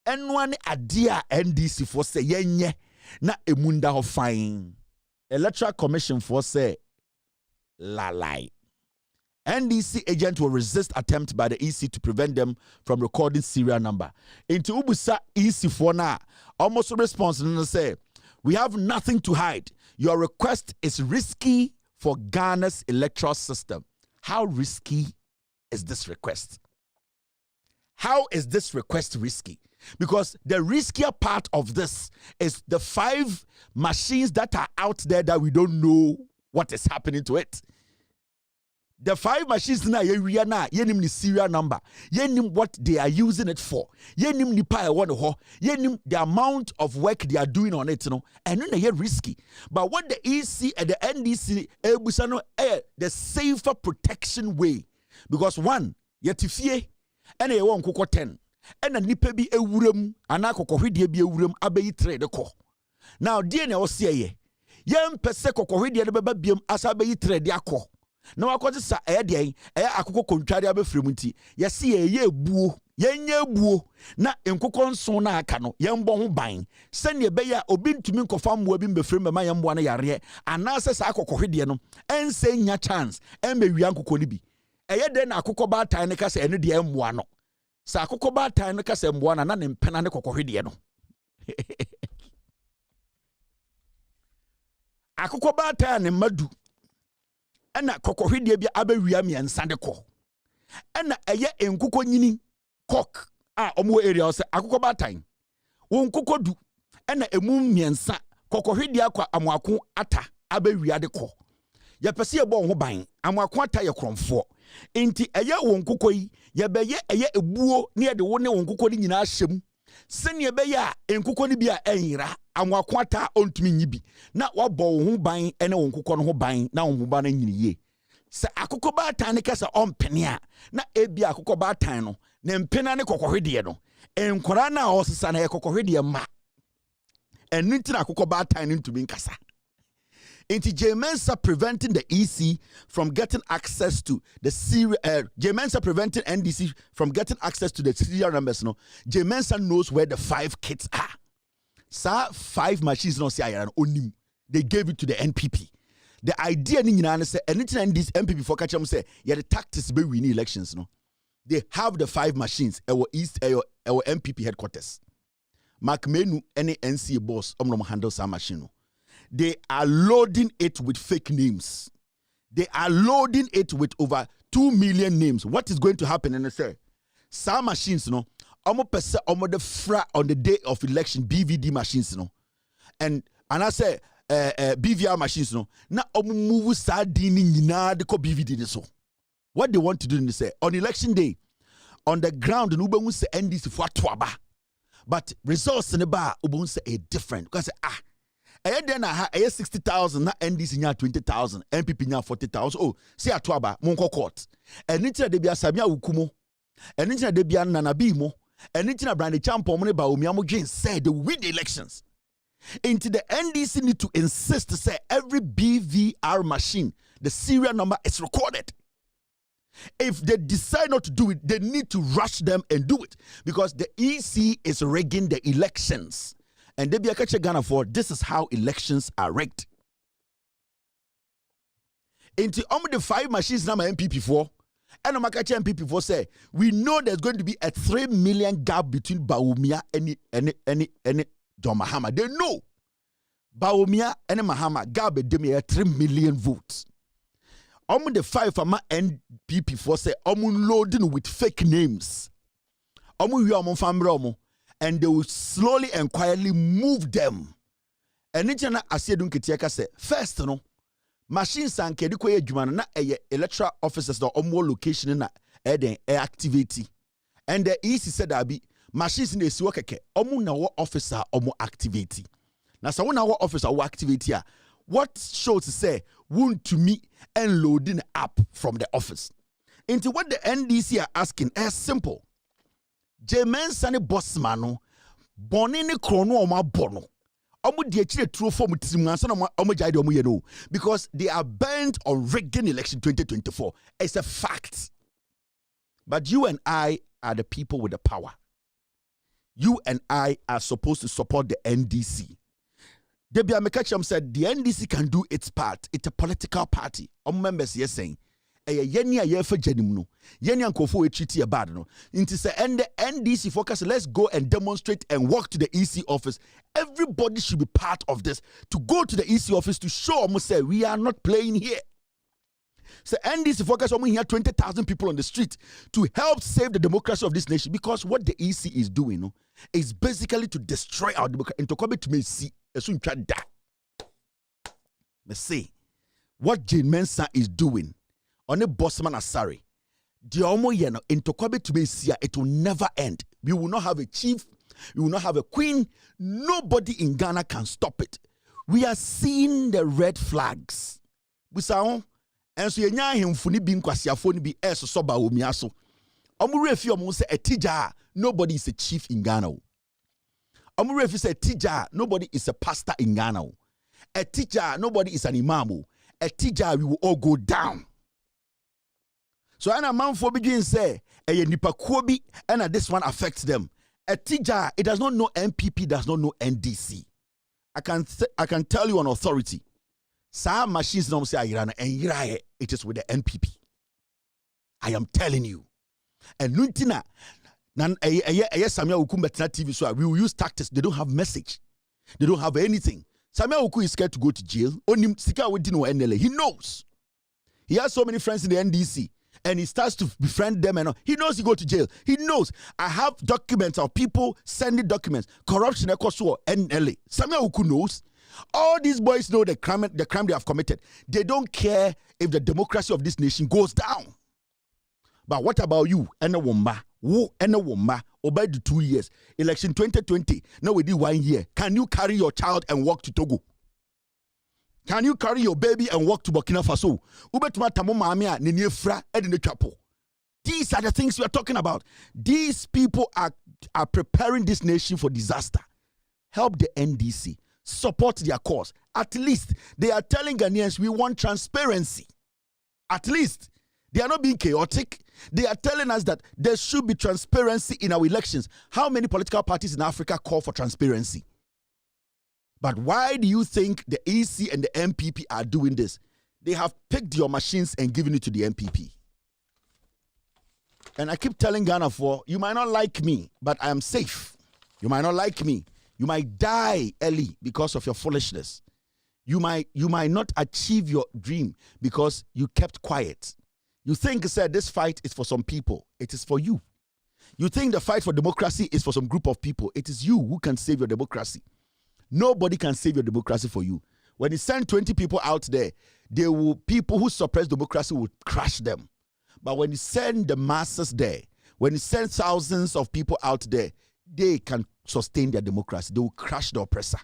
ane ade a NDC for say yenye na emunda ho fine electoral commission for say lalai NDC agent will resist attempt by the EC to prevent them from recording serial number into ubusa EC for na almost response no say we have nothing to hide. Your request is risky for Ghana's electoral system. How risky is this request? How is this request risky? Because the riskier part of this is the 5 machines that are out there that we don't know what is happening to it. The 5 machines na yenim ni serial number. Yenim what they are using it for. Yenim ni pa one ho. Yenim the amount of work they are doing on it, and then they risky. But what the EC and the NDC ebusano the safer protection way. Because one, yetifie and a one koko 10. And a nipa bi ewurem anakoko hwede bi ewurem abeyi trade ko. Now dear na osiye. Yem pese kokohwede de beba biem asa abeyi trade akọ. Na wakoze sa ɛyɛ akoko kontware abɛfrɛm nti yɛse yɛyɛ ebuo yɛnyɛ ebuo na nkokɔ nson na aka no yɛmbɔ ho ban sɛnea ɛbɛyɛ a obi ntumi nkɔfa mmoa bi mbɛfrɛm bɛma yɛmboa no yareɛ anaasɛ saa akokɔhwedeɛ no ɛnsɛ nya chance ɛmbɛwia nkokɔ no bi ɛyɛ dɛn na akokɔ baatan ne ka sɛ ɛno deɛ ɛmmoa no sa akokɔ baatan ne ka sɛ mmoa na ne mpena ne kɔkɔhwedeɛ no akokɔ baatan ne madu ɛna kɔkɔhwedeɛ bi abɛwia miɛnsa de kɔ ɛna ɛyɛ nkokɔ nyini cock a ɔmo area sɛ akokɔ baatan wɔn nkokɔ du ɛna emu miɛnsa kɔkɔhwedeɛ akɔ amoako ata abɛwia de kɔ yɛpɛsɛ yɛbɔ ho ban amoako ata yɛ krɔmfoɔ nti ɛyɛ wɔn nkokɔ yi yɛbɛyɛ ɛyɛ ebuo ne yɛde wo ne wɔn nkokɔ no nyinaa hyɛm sɛnea ɛbɛyɛ a nkokɔ no bi a ɛnyera amoako ata ontumi nyi bi na wabɔ wo ho ban ɛne wo nkokɔ no ho ban na wo ho ban no nyini yie sɛ akokɔ baatan ne kasa ɔmpene a na ebi akokɔ baatan no ne mpena ne kɔkɔhwedeɛ no nkɔra na ɔsesa na yɛ kɔkɔhwedeɛ ma ɛno nti na akokɔ baatan no ntumi nkasa nti Mensah preventing the EC from getting access to the serial Mensah preventing NDC from getting access to the serial numbers no Mensah knows where the 5 kits are. Sa 5 machines no say ayara onim. They gave it to the NPP. The idea ni nyina say anything this NPP for catch them say yeah the tactics be win elections no. They have the 5 machines our east our NPP headquarters. Mark Menu any NCA boss omno handle sa machine no. They are loading it with fake names. They are loading it with over 2 million names. What is going to happen in the say? Some machines, no, almost percent almost the fra on the day of election, BVD machines, no. And I say BVR machines, no. Na move sardine nyina de ko BVD so. What they want to do is say, on election day, on the ground, Uber will say NDC for Twaba. But results in the bar, Uber will say a different. Because, then I have 60,000, not NDC nya 20,000, MPP nya 40,000. Oh, say a Twaba, Monko Court. And it's a debia Samia Ukumo, and it's a debia Nanabimo, and it's a brandy champo money by Umiamo Jane said they win the elections. Into the NDC need to insist to say every BVR machine, the serial number is recorded. If they decide not to do it, they need to rush them and do it because the EC is rigging the elections. And they be a catch Ghana for this is how elections are rigged. Into the 5 machines now MPP4, and MPP4 say we know there's going to be a 3 million gap between Bawumia and John Mahama. They know Bawumia and Mahama gap a 3 million votes. The 5 from NPP4 say loading with fake names. And they will slowly and quietly move them. And it's na asiedun ketiaka say first no machines and kediko adwuma na electoral officers na location na activity. And the EC said that be machines na esiwo keke na wo officer activity. Na so na wo officer wo activity a what shows to say want to me and loading up from the office. Into what the NDC are asking is simple. Mensah ne bossman no boni ne krono o ma bono. Omo de chire true form timanso na omo jide omo ye no because they are bent on rigging election 2024. It's a fact. But you and I are the people with the power. You and I are supposed to support the NDC. Debia Mekacham said the NDC can do its part. It's a political party. Members yes saying, yenya yefa janimno. Yenya nkofo we treaty a bad no. Into say and the NDC focus, let's go and demonstrate and walk to the EC office. Everybody should be part of this. To go to the EC office to show almost say we are not playing here. So NDC focus on here 20,000 people on the street to help save the democracy of this nation because what the EC is doing no, is basically to destroy our democracy and to come to me see. Let's see what Mensah is doing on a bossman Asari. The omo yeno into Kobe to me see it will never end. We will not have a chief, we will not have a queen. Nobody in Ghana can stop it. We are seeing the red flags. Busaon and so yenya him funi bi nkwasiafo ni bi eso so ba omiaso. Omo refi omo say etija nobody is a chief in Ghana. If you say teacher, nobody is a pastor in Ghana. A teacher, nobody is an imam. A teacher, we will all go down. So when a man for begin say, nipa kobi, and this one affects them. A teacher, it does not know MPP, does not know NDC. I can tell you on authority. Some machines don't say Irana and it is with the NPP. I am telling you. And Nuntina. Samia Uku TV, so we will use tactics. They don't have message. They don't have anything. Samia Uku is scared to go to jail. He knows. He has so many friends in the NDC. And he starts to befriend them and all. He knows he go to jail. He knows. I have documents of people sending documents. Corruption, NLA. Samia Uku knows. All these boys know the crime they have committed. They don't care if the democracy of this nation goes down. But what about you? And a woman, obey the 2 years. Election 2020, now we did 1 year. Can you carry your child and walk to Togo? Can you carry your baby and walk to Burkina Faso? These are the things we are talking about. These people are preparing this nation for disaster. Help the NDC. Support their cause. At least they are telling Ghanaians we want transparency. At least. They are not being chaotic. They are telling us that there should be transparency in our elections. How many political parties in Africa call for transparency? But why do you think the EC and the MPP are doing this? They have picked your machines and given it to the MPP. And I keep telling Ghana you might not like me, but I am safe. You might not like me. You might die early because of your foolishness. You might not achieve your dream because you kept quiet. You think this fight is for some people. It is for you. You think the fight for democracy is for some group of people. It is you who can save your democracy. Nobody can save your democracy for you. When you send 20 people out there, people who suppress democracy will crush them. But when you send the masses there, when you send thousands of people out there, they can sustain their democracy. They will crush the oppressor.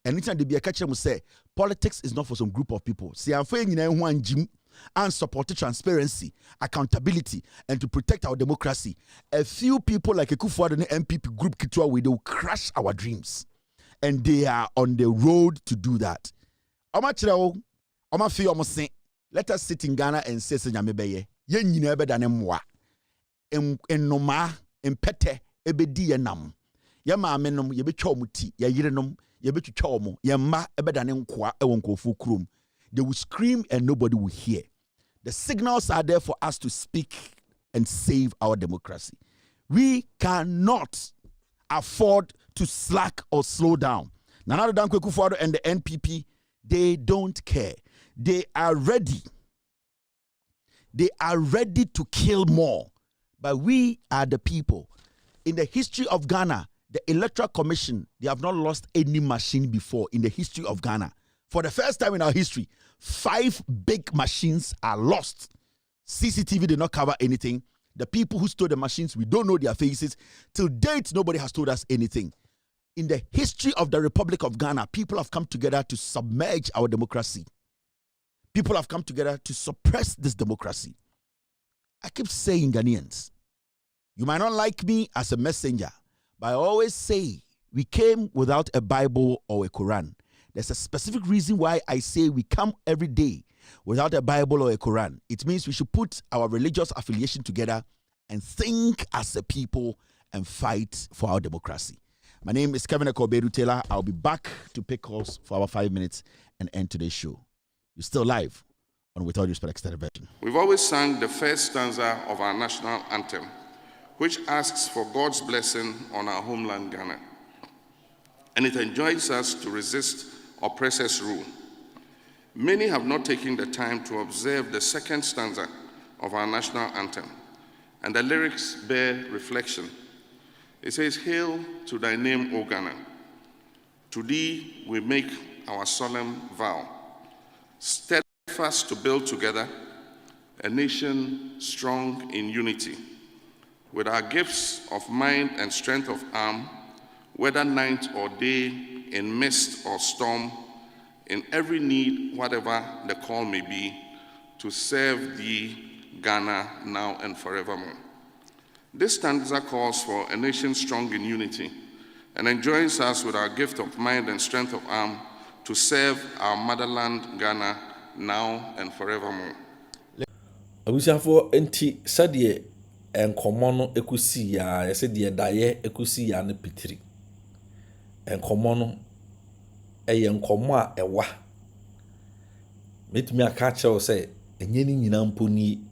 And anytime they be a catcher will say, politics is not for some group of people. See, I'm saying in one gym and support transparency, accountability, and to protect our democracy. A few people like a Kufuor and the MPP group Kitwa, they will crush our dreams. And they are on the road to do that. Let us sit in Ghana and say, yen nyina be dane mwa ennoma empete ebedi enam ye maame nom ye betwa omuti ye yerenom ye betwitwa omo ye mma ebedane nkoa ewo nkofo krum. They will scream and nobody will hear. The signals are there for us to speak and save our democracy. We cannot afford to slack or slow down. Nana Dankwa Akufo-Addo and the NPP, they don't care. They are ready. They are ready to kill more. But we are the people. In the history of Ghana, the Electoral Commission, they have not lost any machine before in the history of Ghana. For the first time in our history, 5 big machines are lost. CCTV did not cover anything. The people who stole the machines, we don't know their faces. Till date, nobody has told us anything. In the history of the Republic of Ghana, people have come together to submerge our democracy. People have come together to suppress this democracy. I keep saying, Ghanaians, you might not like me as a messenger, but I always say we came without a Bible or a Quran. There's a specific reason why I say we come every day without a Bible or a Quran. It means we should put our religious affiliation together and think as a people and fight for our democracy. My name is Kevin Ekobedu Taylor. I'll be back to pick calls for our 5 minutes and end today's show. You're still live on With All Due Respect Extended Version. We've always sung the first stanza of our national anthem, which asks for God's blessing on our homeland, Ghana. And it enjoins us to resist oppressors' rule. Many have not taken the time to observe the second stanza of our national anthem, and the lyrics bear reflection. It says, "Hail to thy name, O Ghana. To thee we make our solemn vow, steadfast to build together a nation strong in unity, with our gifts of mind and strength of arm, whether night or day, in mist or storm, in every need, whatever the call may be, to serve thee, Ghana, now and forevermore." This stanza calls for a nation strong in unity and enjoins us with our gift of mind and strength of arm to serve our motherland, Ghana, now and forevermore. Abusiafo enti sadie enkomo no ekusi ya yese de daye ekusi ya ne pitiri. Enkomo no eye enkomo a ewa. Metumi aka chewo se enye ni nyina mponi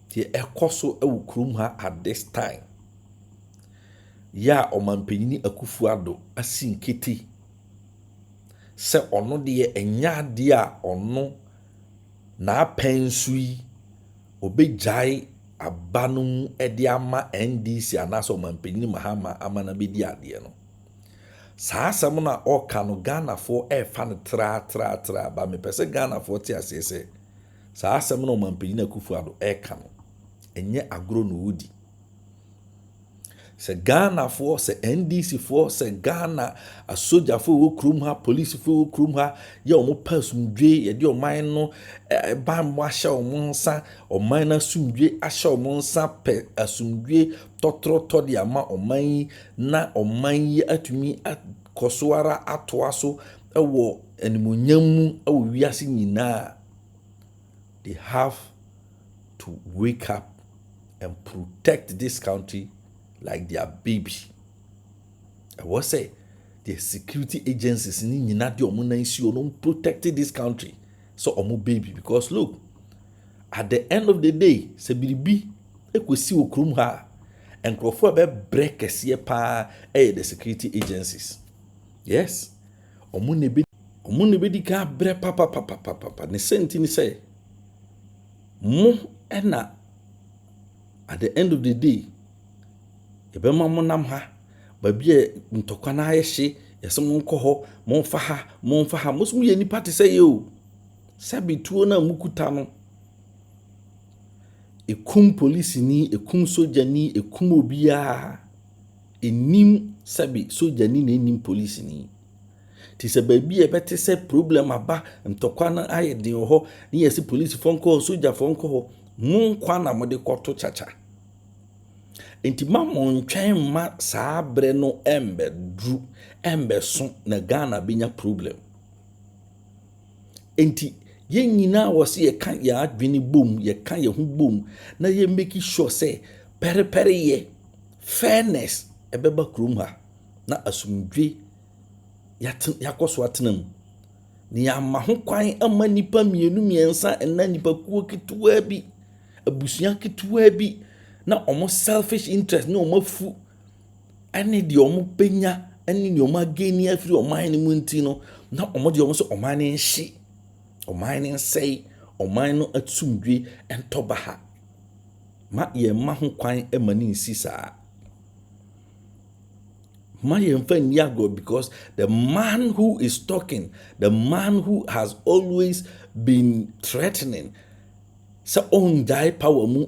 tie ekoso ewu krum ha at this time. Ya omampanyini Akufo-Addo asinketi se ono de enya de a ono na pensu yi obejai abanum ede ama NDC anaso omampanyini Mahama ama na bedi ade no. Saa asem na oka no Ghana for fa no tra ba me pese Ghana for ti asese. Saa asem na omampanyini Akufo-Addo ka no enye agro no wudi. Se Ghana for se NDC for se Ghana a soldier for wo krum ha, police for wo krum ha, ye omo pasumdwe ye de oman no ba mo ahya omo nsa, oman na sumdwe ahya omo nsa pe asumdwe totro de ama oman na oman yi atumi akosowara atoaso ewo animonyamu ewo wiase nyina. They have to wake up and protect this country like their baby. I was say the security agencies ni nyina de omo nan si ono protect this country so omo baby, because look, at the end of the day se biribi ekosi okrum ha enkrofo be break ese pa the security agencies. Yes, omo ne be di ka bre papa ne senti ni say mo ena at the end of the day ebe mamu nam ha babie ntokwa na ayehye yesem nko ho monfa ha mosum ye nipa te say yo sabi tuo na mukuta no ekum police ni ekum soldier ni ekum obiya enim sabi soldier ni na enim police ni ti se baabi e bete se problem aba ntokwa na ayedin ho ni yesi police fonko soldier fonko ho mun kwa na mode kwoto chacha enti mamon twɛn ma saa bre no embe so na Ghana benya problem enti ye nyina wose ye kan ya adwene bom ye kan ye hu bom na ye make sure say pere ye fairness ebeba krom ha na asumdwe yakoso atenam ni ama ho kwan ama nipa mienu miensa enna nipa kuo ketuwa bi abusuan ketuwa bi na omo selfish interest na omo fu ane di omo penya ane ni omo ageni afiri oman ni munti no na omo di omo so oman ni nhye oman ni nsei oman no atsumdwe entoba ha ma ye ma ho kwan ema ni nsi saa because the man who is talking, the man who has always been threatening, so power mu,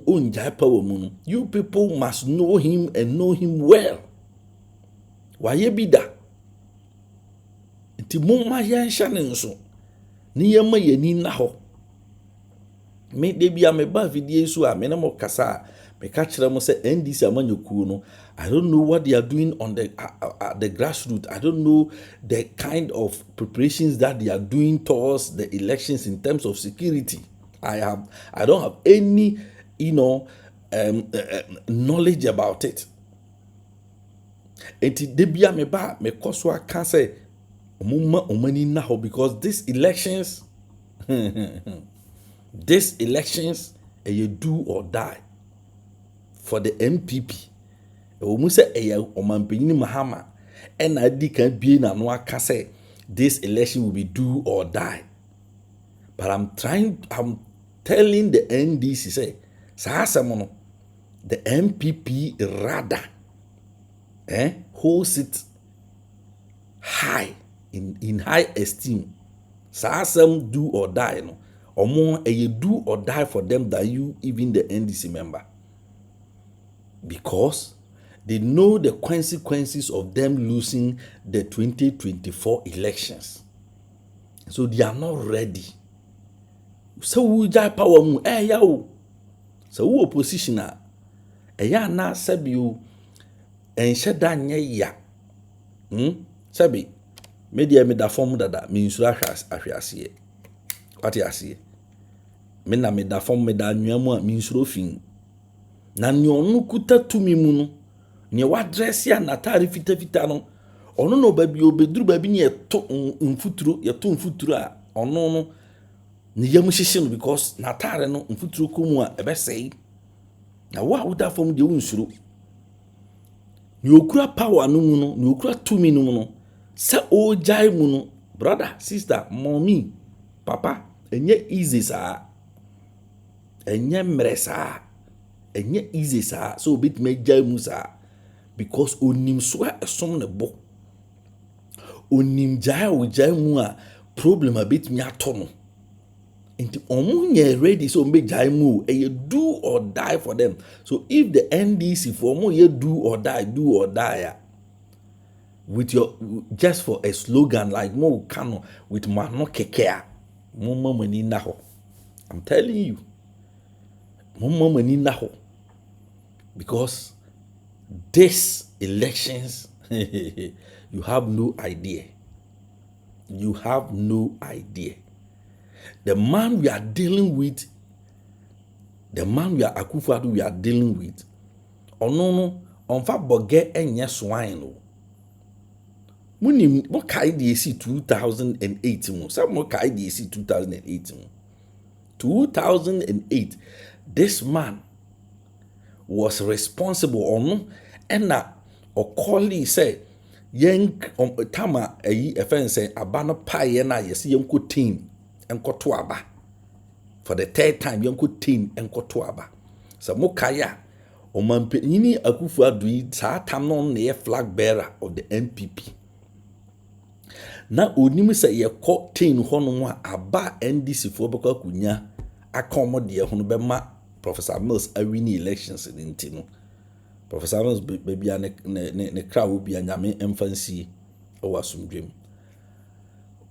you people must know him and know him well. Why ye be that? Nti mumma yansha nenso. Ni yema ye ni na ho. Me de bia me ba video so a me na mo kasa me ka kire mo say NDC amanyoku no. I don't know what they are doing on the grassroots. I don't know the kind of preparations that they are doing towards the elections in terms of security. I don't have any, knowledge about it. Enti debia me ba me koswa kan say omuma omani na ho because these elections you do or die for the MPP. Omu se eya omanpenyini Mahama and adi kan bie na no aka say this election will be do or die. But I'm telling the NDC say sasamono the MPP rather holds it high in high esteem. Sasam do or die no. Omo you do or die for them than you even the NDC member. Because they know the consequences of them losing the 2024 elections. So they are not ready. So we jai power mu yawo. So we opposition ya na sabi o enhye da nye ya. Sabi media me da form dada me nsura ahwease. What you see? Me na me da form me da nwamu a me nsuro fin. Na ne onu kuta tumi mu no ne wa dress ya na tare fita no ono no ba bi obeduru ba bi ne yeto mfuturo a ono no ne yam hyehye no because na tare no mfuturo komu a ebesei na wa woda fom de unsuro ne okura power no mu no ne okura tumi no mu no sa o jai mu no brother sister mommy papa enye easy sa enye mresa enye easy sa so bit me jai mu sa because onim so esom ne bo onim jai mu a problem a bit me atono enti omunye ready so mbe jai mu e do or die for them. So if the NDC for mo ye do or die with your just for a slogan like mo kano with mano kekea mo mani na ho. I'm telling you mo mani na ho because this elections you have no idea. You have no idea. The man we are dealing with, the man we are Akufo-Addo we are dealing with, no, onfa boge enye swine no. Muni mo kai DAC 2008 mo. Some mo kai DAC 2008 mo. 2008, this man was responsible no, and na okoli say yen tama ayi offense abano paye na yesi yenko team enko to aba for the third time yenko team enko to aba so mo kaya omanpenyini Akufo-Addo yi sa tam no na flag bearer of the MPP na onim say ye ko team ho no a aba NDC fo beko akunya akomo de ho no be ma Professor Mills winning elections in Tino. Professor Mills baby ne crowd will be a nyame infancy or some dream.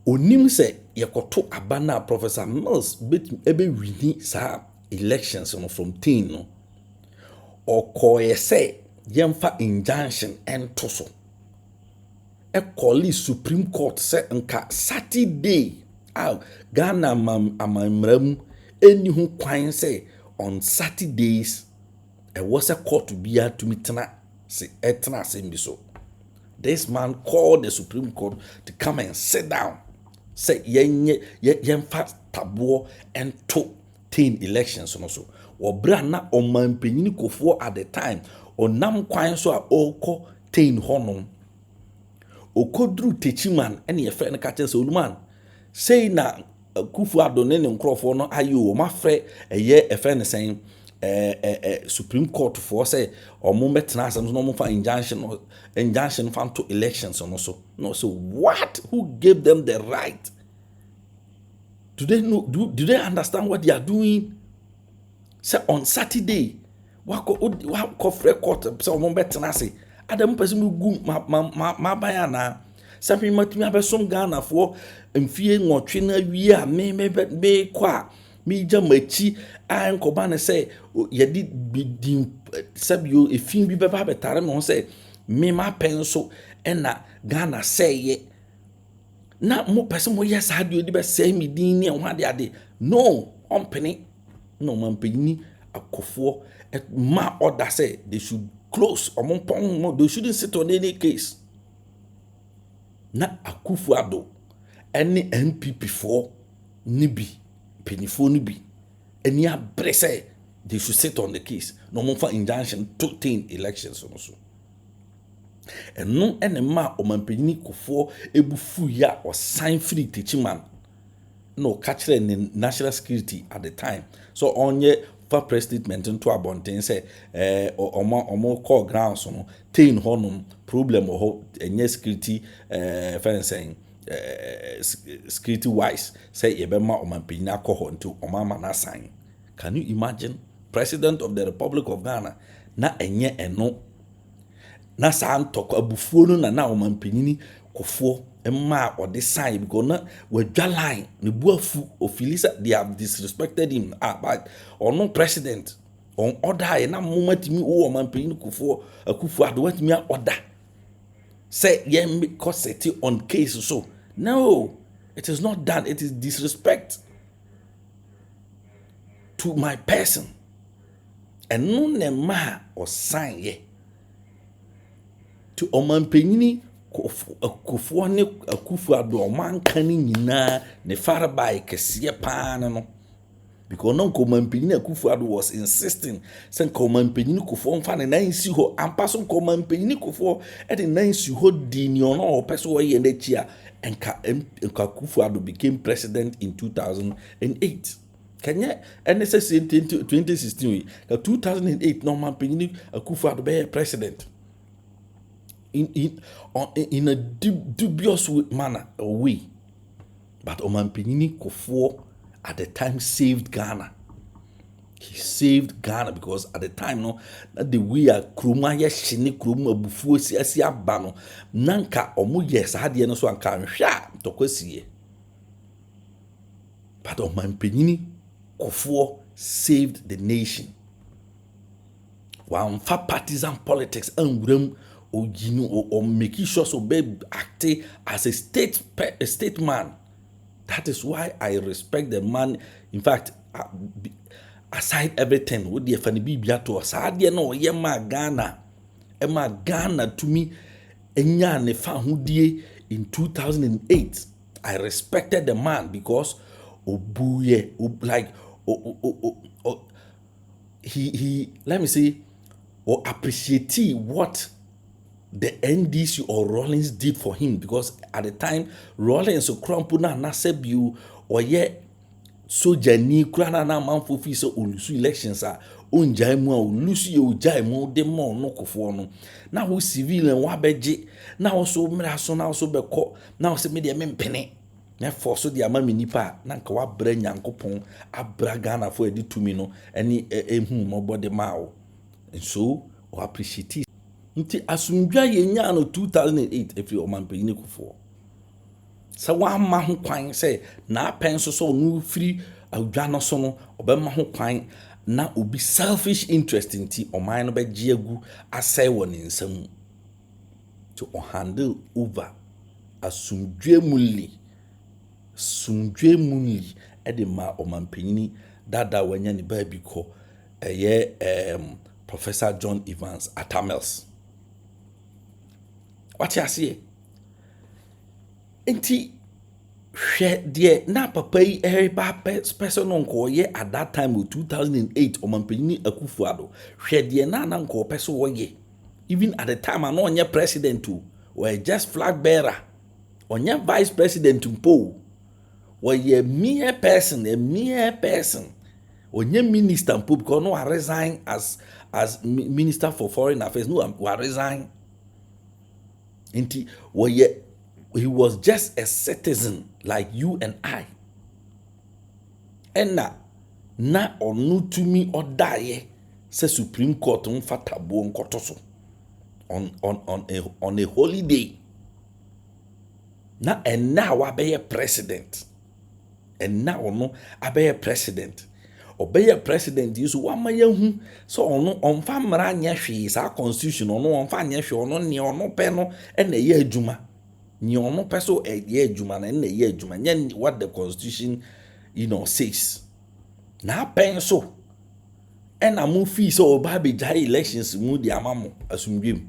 Onim se yekoto abana Professor Mills ebe winning sa elections from Tino. Or koye say yemfa injunction and toso. E call Supreme Court say nka Saturday Ghana amamram enihu kwan say on Saturdays was a court to be to meet etna so. This man called the Supreme Court to come and sit down. Say yen fast tabo and to 10 elections also. Or brana or man penini kofo at the time or nam kwan so a oko 10 honum. Okodru techiman any a friend catches old man. Say na Kufuado ne nkrofo no ayo ma frɛ ɛyɛ ɛfɛ ne saying Supreme Court for say or mo metna asem no mo fa injunction fan to elections no so what, who gave them the right? Do they know, do they understand what they are doing? Say on Saturday wa ko frɛ court say mo metna say adam person gu ma bayana Safi matumi abesom Ghana for mfie nwotwe na wie a me kwa me jamachi an koba ne say yedi bidin sabio efin bi beba betare me say me ma penso na Ghana say ye na mo person mo yes hadio di be say me din ne ho ade no ompeni no man peni akofo ma order say they should close they shouldn't sit on any case. Na Akufuado any NPP for nibi penifo nibi any abrese they should sit on the case no more for injunction to 10 elections also. And no enema o mampeni kofo ebufu ya or sign free teaching man no catch the national security at the time so onye for press statement into abonten say omo call grounds no 10 honum problem or any security saying security wise say yebema omampina ko into omama na sign. Can you imagine president of the Republic of Ghana na enye eno na san toko abufuo no na omampini kofo emma or this sign because na wadwalan ne buafu ofilisa they have disrespected him but or no president on order na momatimi o omampini kofo Akufuado watimi order say yen cause it on case so no, it is not done. It is disrespect to my person and no nema or sign ye to omampini kofo ne Akufuado man kani nyina ne far by kesiye pa no because no komampini Akufuado was insisting say komampini kofo mfa ne nan si ho ampaso komampini kofo e de nan si ho di ni ono o peso ye na chia enka Akufuado became president in 2008. Kenya NSS in 2016 2008 no mampini Akufuado be president in a dubious manner way, but omampini kofo at the time saved Ghana. He saved Ghana because at the time no the way a kruma ye shini kruma bufuo si aba no nanka omo yes ade no so anka nhwa tokwasiye. But omampini kofo saved the nation. One for partisan politics and or making sure so be acting as a statesman. That is why I respect the man. In fact, aside everything, what the FNB biato asade no yema Ghana to me enya ne fa hudie in 2008. I respected the man because he let me say or appreciate what the NDC or Rawlings did for him, because at the time Rawlings so crampuna na sebu or ye soja ni krana na manfo fi so olusu elections a onjai mu a olusu ye ojai mu de mo no kofo no na wo civil en wa beje na wo so mra so na wo so beko na wo se me de mempene Therefore, so the amami nipa na nka wabra Nyankopon abra Ghana for edi tumi no ene ehun mobody mao. And so we appreciate it. Nti asumdwa yenya no 2008 efi omanpanyini kufo. Sa wa ma ho kwan se na penso so no free adwa no so no obema ho kwan na obi selfish interest nti oman no begye agu asai won nsam. To handle over asumdwe muli edema omanpanyini dada wanya ni ba bi ko Professor John Evans Atamels. What you say? Enti hwe na papa yi person onko ye at that time of 2008 omanpanyini Akufo-Addo hwe de na nko person wo ye even at the time no onye president or just flag bearer onye vice president mpo or a mere person onye minister mpo because no resign as minister for foreign affairs no resign. Inti he was just a citizen like you and I. And na onu tumi odaye se Supreme Court mfatabo nkotoso on a holiday. Na enna wa be president. Enna ono abeye president. Obey president is one mayahu so ono onfa mra nya hwe sa constitution ono onfa nya hwe ono ne ono pe no na ye adwuma ni ono pe so ye adwuma na ye adwuma nya what the constitution says na pen so na mu fi so oba be jai elections mu di amamo asumdwem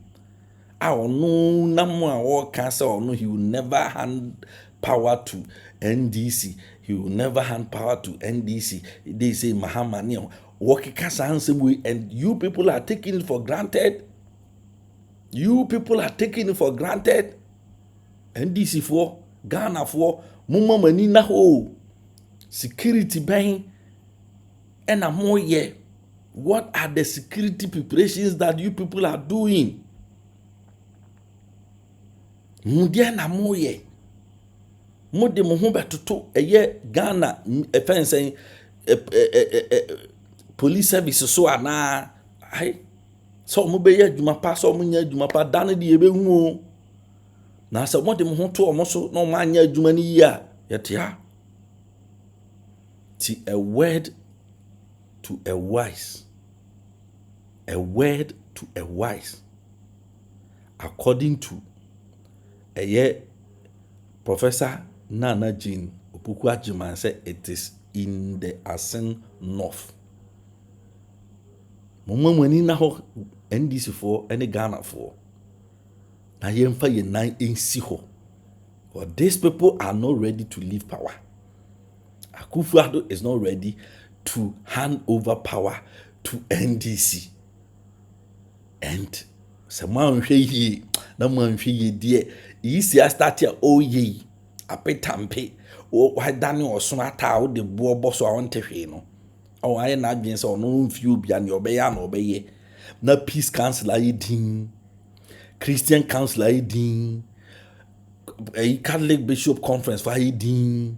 a ono na mu a wo ka say ono he will never hand power to NDC. He will never hand power to NDC. They say Mahamani working and you people are taking it for granted. You people are taking it for granted. NDC for Ghana for Muma Manina ho security bang and a more year. What are the security preparations that you people are doing? Mudiana more year. Mode mo ho betoto eye Ghana offense police service so ana ai so mo be ye adwuma pa so mo nya adwuma pa dan de ye be hu na so mode mo ho to o mo so no ma anya adwuma ni yi a yete ha ti a word to a wise according to Professor Nana Jean Opoku Agyeman said it is in the Asen North. Mama mwani na ho NDC for any Ghana for. Na yemfa ye nan ensi ho. But these people are not ready to leave power. Akufo-Addo is not ready to hand over power to NDC. And someone hwe na man hwe die isi start here oye apetampe o wadane oso ata o de bo boso a wonte hwe no o aye na adwen se ono mfi obi an obeye na obeye na peace council aye din Christian council aye din Catholic bishop conference aye din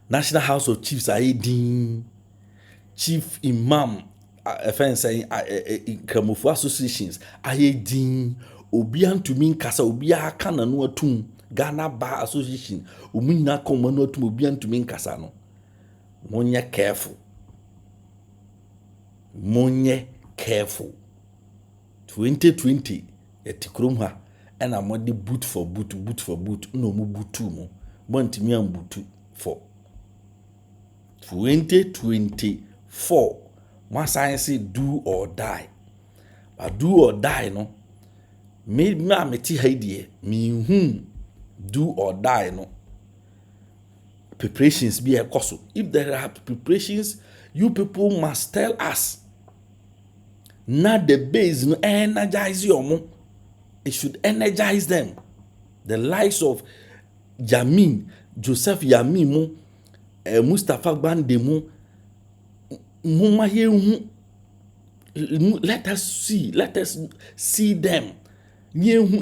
National House of Chiefs aye din chief imam offense Kramofu associations aye din obi antumi nkasa obi aka na no atum Ghana Bar Association omunyina koma no atum obi antumi nkasa no monye careful 2020 etikrom ha ena mode boot for boot no mu butu mo montimi ambutu for 2024 one science do or die but do or die no me meti haidie me do or die no preparations be a cost. If there are preparations, you people must tell us. Not the base no energize your mo. It should energize them. The likes of Yamin, Joseph Yamin mo, Mustafa Bande mo, let us see them.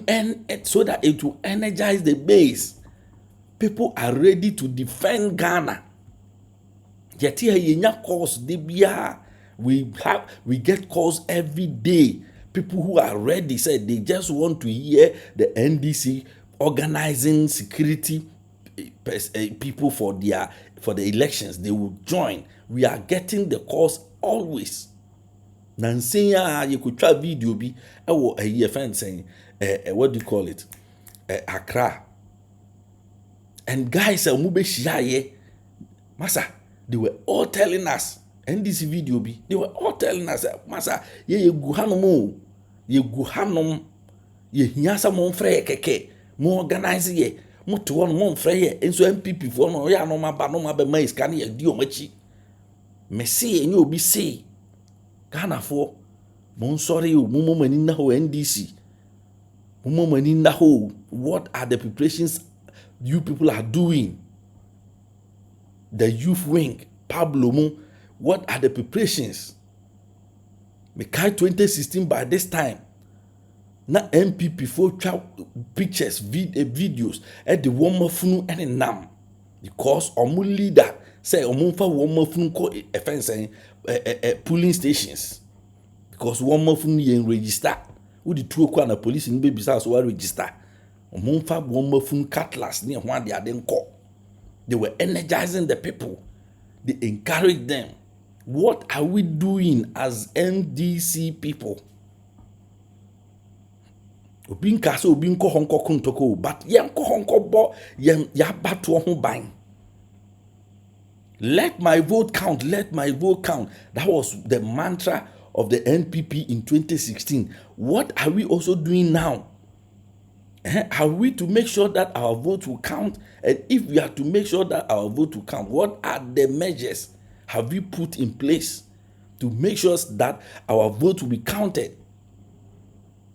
And so that it will energize the base. People are ready to defend Ghana. Yet here yenya calls we get calls every day. People who are ready said they just want to hear the NDC organizing security people for the elections. They will join. We are getting the calls always. Nansenya you could try video be a friend saying what do you call it? Accra. And guys Masa, they were all telling us, and this video be, they were all telling us, Masa, ye guhanom, ye hiasa mon frere keke, mo organize ye, mo to one mon frere, and so MPP for no ya no ma mais can ye dio machi. Me say and you be say, Ghana for, mon sorry you, mumo manina ho NDC, mumo manina ho, what are the preparations you people are doing? The youth wing, Pablo Mo, what are the preparations? Mekai 2016 by this time. Na MPP for pictures, videos at the woman funu and nam. Because omu leader say omu fa woman funu ko offense polling stations. Because woman funu yen register. Who the two kwa na police in baby so register. Omu fa woman funu cutlass near one they are then call. They were energizing the people. They encouraged them. What are we doing as NDC people? Obin kase obin ko honko kuntoko, but yen ko honko bo yen ya batu ho ban. Let my vote count. Let my vote count. That was the mantra of the NPP in 2016. What are we also doing now? Are we to make sure that our vote will count? And if we are to make sure that our vote will count, what are the measures have we put in place to make sure that our vote will be counted?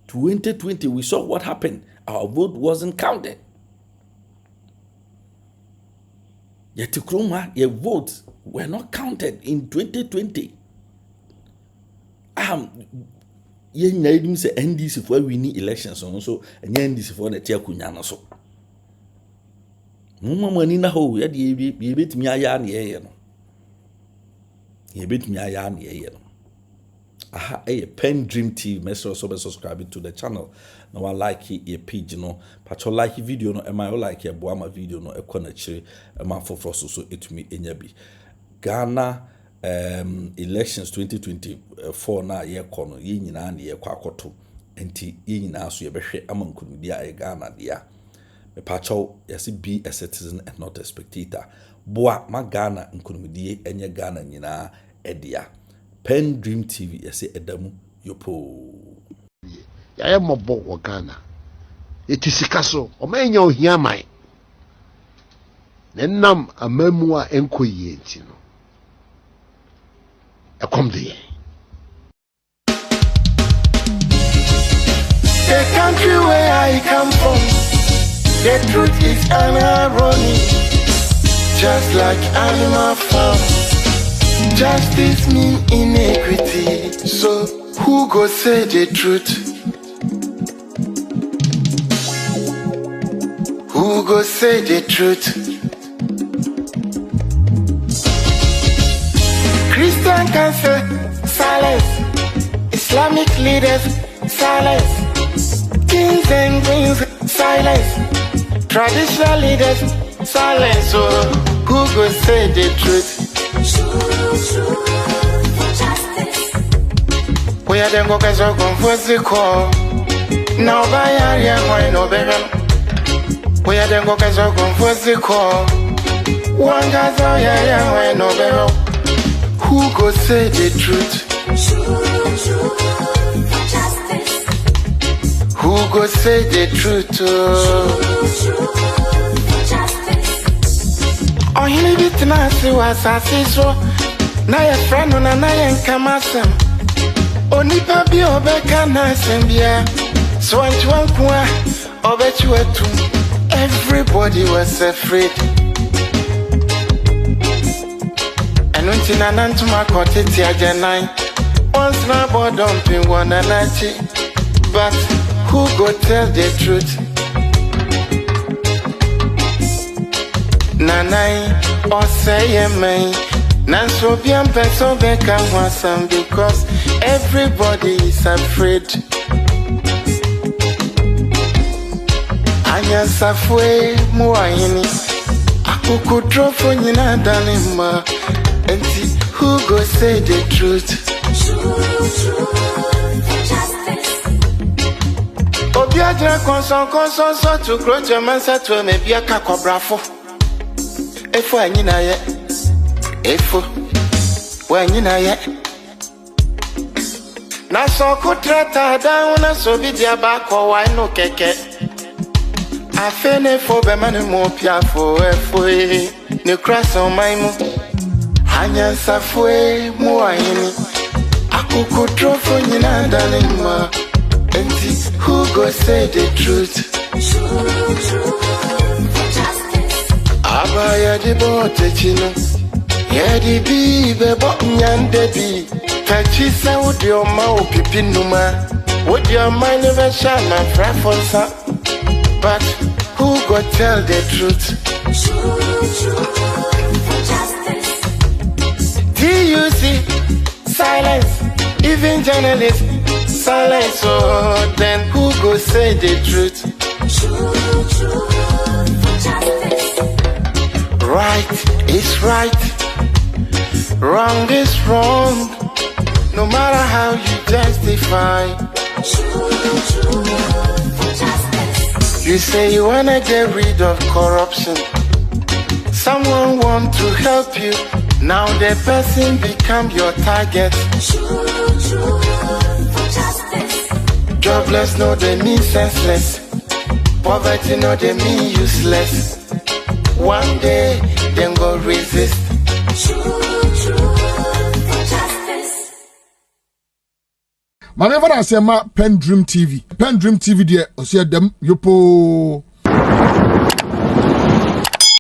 2020, we saw what happened. Our vote wasn't counted. Yet your votes were not counted in 2020. Yen na say NDC for we need elections so and NDC for the tia kunya so mumma mani na ho ye de be betimi aya na ye no ye betimi aya na ye no aha PENDREAM TV message so be subscribe to the channel na wa like your page no patcho like video no e ma like your boama video no e kona chire e ma foforo so etumi enya bi Ghana elections 2024 na ye kono ye nyina na ye kwa akoto enti ye nyina so ye behwe amankunudi a ye Ghana dia me pacho yesi be a citizen and not a spectator boa ma Ghana nkunudi enye Ghana nyina edia PENDREAM TV yesi edamu yopo ya mobo wo Ghana etisika so o ma enya ohia man nenam amamu a enkoyi enti no come there. The country where I come from, the truth is ironic. Just like animal farm, justice mean inequity. So who go say the truth? Who go say the truth? Christian can say silence, Islamic leaders silence, kings and queens silence, traditional leaders silence. So who go say the truth? We are them go so confused the call. Now by area why no better. We are them go so confused the call. One guy's oh yeah why no better. Who go say the truth? Who go say the truth? Oh, he need it now, see what's I see so. Now your friend on a night come asem. Only papi obeka na sembia. So I want to obet you too. Everybody was afraid. Nuntina nantuma koteti ajenai. Once na bo dumping one anachi. But who go tell the truth? Nanai or say me. Nanso bien peso beka wasam because everybody is afraid. Anya safwe muayini. Akukudro for nyina dalima. Enti who go say the truth? Truth, justice. Obiadra konson so to grow your Mensah to me be a kakobrafo. Efo anyina ye. Efo when you know yet. Na so kutrata down na so be dia back or why no keke. I fene for be manu mo pia for efo ne cross on my mo. Hanya safwe mo ayini. Akukutro for nyina dalima. Enti who go say the truth? True, justice. Abaya di bote chino. Yedi bi bebo nyande bi Tachi se would your mouth pipinuma Would your mind never shine my frafonsa But who go tell the truth? True, justice. TUC, silence. Even journalists, silence. Oh, then who go say the truth? True, justice. Right is right. Wrong is wrong, no matter how you justify. You say you wanna get rid of corruption. Someone want to help you. Now the person become your target. Jobless, no they mean senseless. Poverty, no they mean useless. One day, them go resist. Manever I say ma PENDREAM TV. PENDREAM TV there, I see them yopo.